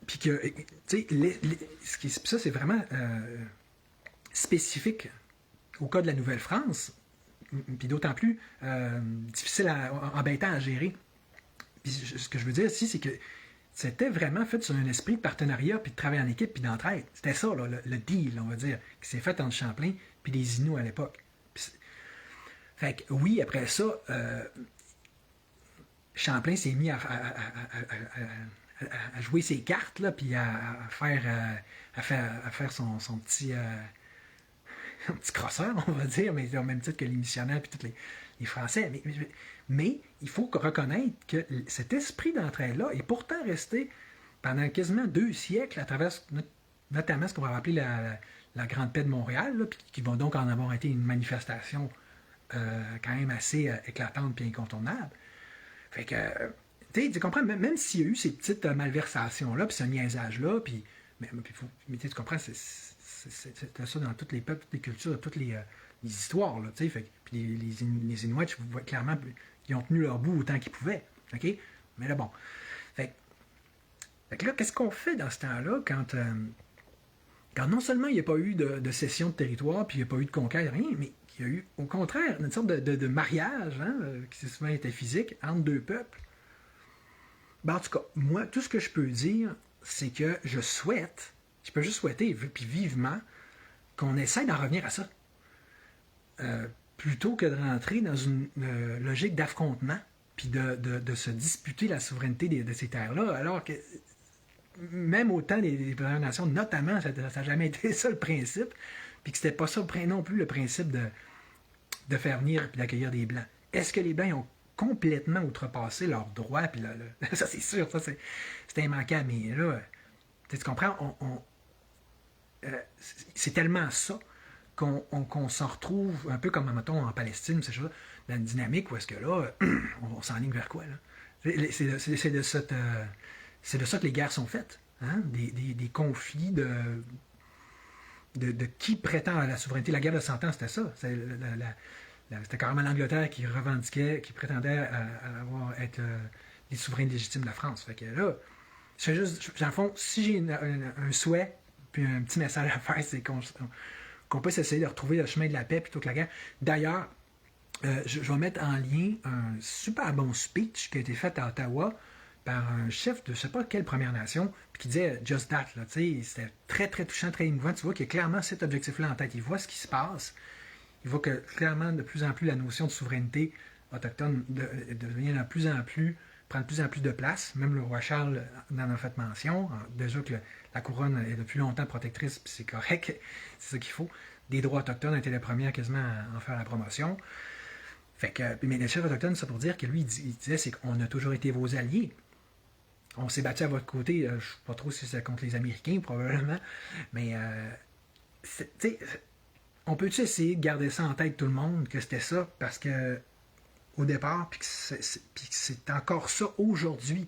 puis que, tu sais, ça, c'est vraiment spécifique au cas de la Nouvelle-France, puis d'autant plus difficile, embêtant à gérer. Puis ce que je veux dire ici, c'est que c'était vraiment fait sur un esprit de partenariat, puis de travail en équipe, puis d'entraide. C'était ça, là, le deal, on va dire, qui s'est fait entre Champlain puis les Inuits à l'époque. Fait que oui, après ça, Champlain s'est mis à jouer ses cartes, là, puis à faire son petit... un petit crosseur, on va dire, mais au même titre que les missionnaires et tous les Français. Mais il faut reconnaître que cet esprit d'entraide-là est pourtant resté pendant quasiment 2 siècles à travers notamment ce qu'on va appeler la Grande Paix de Montréal, là, qui va donc en avoir été une manifestation quand même assez éclatante et incontournable. Fait que, tu comprends, même s'il y a eu ces petites malversations-là, puis ce niaisage-là, mais tu comprends, c'est ça dans tous les peuples, toutes les cultures, toutes les histoires, là, tu sais. Puis les Inuits, je vois clairement, ils ont tenu leur bout autant qu'ils pouvaient, OK? Mais là, bon. Fait que là, qu'est-ce qu'on fait dans ce temps-là quand non seulement il n'y a pas eu de cession de territoire, puis il n'y a pas eu de conquête, rien, mais il y a eu, au contraire, une sorte de mariage, hein, qui souvent était physique, entre 2 peuples. Ben, en tout cas, moi, tout ce que je peux dire, c'est que je peux juste souhaiter, puis vivement, qu'on essaie d'en revenir à ça. Plutôt que de rentrer dans une logique d'affrontement, puis de se disputer la souveraineté de ces terres-là, alors que même au temps des Premières Nations, notamment, ça n'a jamais été ça le principe, puis que c'était pas ça non plus le principe de faire venir et d'accueillir des Blancs. Est-ce que les Blancs ont complètement outrepassé leurs droits, puis ça c'est sûr, ça c'est immanquable, mais là, tu comprends, c'est tellement ça qu'on s'en retrouve un peu comme, mettons, en Palestine, ces choses-là, dans une dynamique où est-ce que là, on s'enligne vers quoi, là? C'est de ça que les guerres sont faites, hein? Des conflits de qui prétend à la souveraineté. La guerre de 100 ans, c'était ça. C'était carrément l'Angleterre qui revendiquait, qui prétendait être les souverains légitimes de la France. Fait que là, c'est juste, dans le fond, si j'ai un souhait, puis un petit message à faire, c'est qu'on peut essayer de retrouver le chemin de la paix plutôt que la guerre. D'ailleurs, je vais mettre en lien un super bon speech qui a été fait à Ottawa par un chef de je ne sais pas quelle Première Nation, puis qui disait Just That. Là, c'était très, très touchant, très émouvant. Tu vois qu'il y a clairement cet objectif-là en tête. Il voit ce qui se passe. Il voit que clairement, de plus en plus, la notion de souveraineté autochtone devient prend de plus en plus de place. Même le roi Charles en a fait mention. Déjà que la couronne est depuis longtemps protectrice, puis c'est correct, c'est ça qu'il faut. Des droits autochtones étaient les premiers quasiment à en faire la promotion. Fait que, mais le chef autochtone, c'est pour dire que lui, il disait, c'est qu'on a toujours été vos alliés. On s'est battu à votre côté, je ne sais pas trop si c'est contre les Américains, probablement, mais on peut-tu essayer de garder ça en tête tout le monde, que c'était ça, parce que au départ, puis que c'est encore ça aujourd'hui.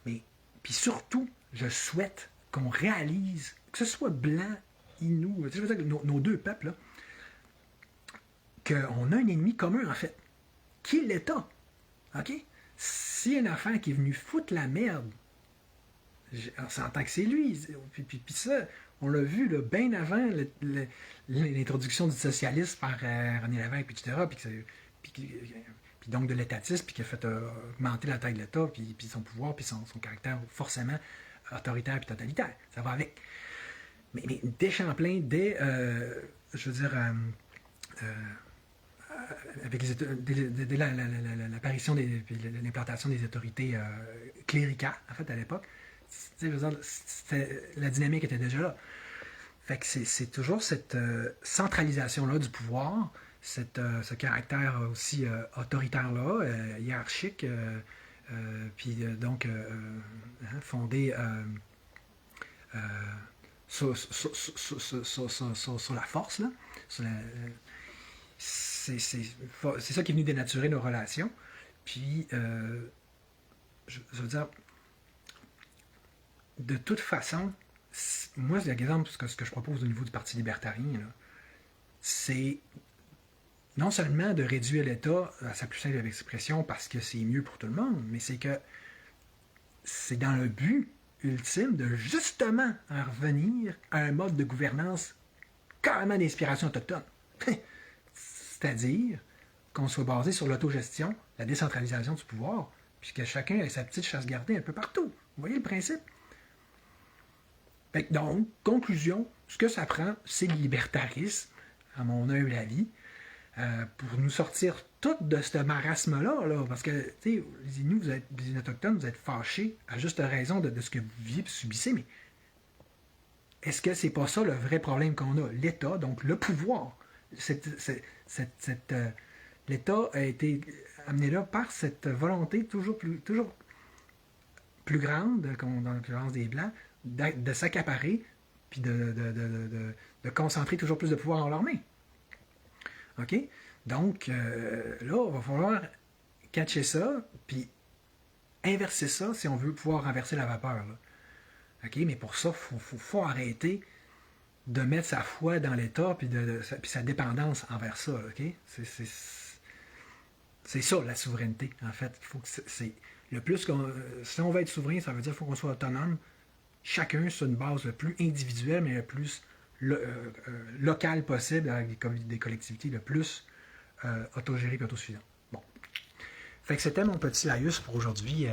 Mais, puis surtout, je souhaite qu'on réalise, que ce soit blanc, Inou, je veux dire, nos 2 peuples, là, qu'on a un ennemi commun, en fait, qui est l'État. OK? S'il y a une affaire qui est venue foutre la merde, On s'entend que c'est lui. Puis ça, on l'a vu là, bien avant l'introduction du socialisme par René Lévesque, etc. Puis donc de l'étatisme, puis qui a fait augmenter la taille de l'État, puis son pouvoir, puis son caractère forcément autoritaire puis totalitaire. Ça va avec. Mais dès Champlain, je veux dire, avec dès l'apparition de l'implantation des autorités cléricales, en fait, à l'époque, la dynamique était déjà là. Fait que c'est toujours cette centralisation-là du pouvoir, ce caractère aussi autoritaire-là, hiérarchique, puis donc fondé sur la force, là, c'est ça qui est venu dénaturer nos relations. Puis, je veux dire, de toute façon, moi, l'exemple, ce que je propose au niveau du Parti libertarien, c'est non seulement de réduire l'État à sa plus simple expression parce que c'est mieux pour tout le monde, mais c'est que c'est dans le but ultime de justement en revenir à un mode de gouvernance carrément d'inspiration autochtone. C'est-à-dire qu'on soit basé sur l'autogestion, la décentralisation du pouvoir, puis que chacun ait sa petite chasse gardée un peu partout. Vous voyez le principe? Donc, conclusion, ce que ça prend, c'est le libertarisme, à mon humble avis, pour nous sortir toutes de ce marasme-là, là, parce que, tu sais, les Inuits, les Autochtones, vous êtes fâchés à juste raison de ce que vous vivez et subissez, mais est-ce que c'est pas ça le vrai problème qu'on a? L'État, donc le pouvoir. L'État a été amené là par cette volonté toujours plus grande, comme dans l'occurrence des Blancs, de s'accaparer puis de concentrer toujours plus de pouvoir en leurs mains. OK? Donc, là, il va falloir catcher ça, puis inverser ça si on veut pouvoir renverser la vapeur. Là. OK? Mais pour ça, il faut arrêter de mettre sa foi dans l'État puis sa dépendance envers ça. OK? C'est ça, la souveraineté, en fait. Il faut que le plus si on veut être souverain, ça veut dire qu'il faut qu'on soit autonome, chacun sur une base le plus individuelle, mais le plus locale possible, avec des collectivités le plus autogérées et autosuffisantes. Bon. Fait que c'était mon petit laïus pour aujourd'hui.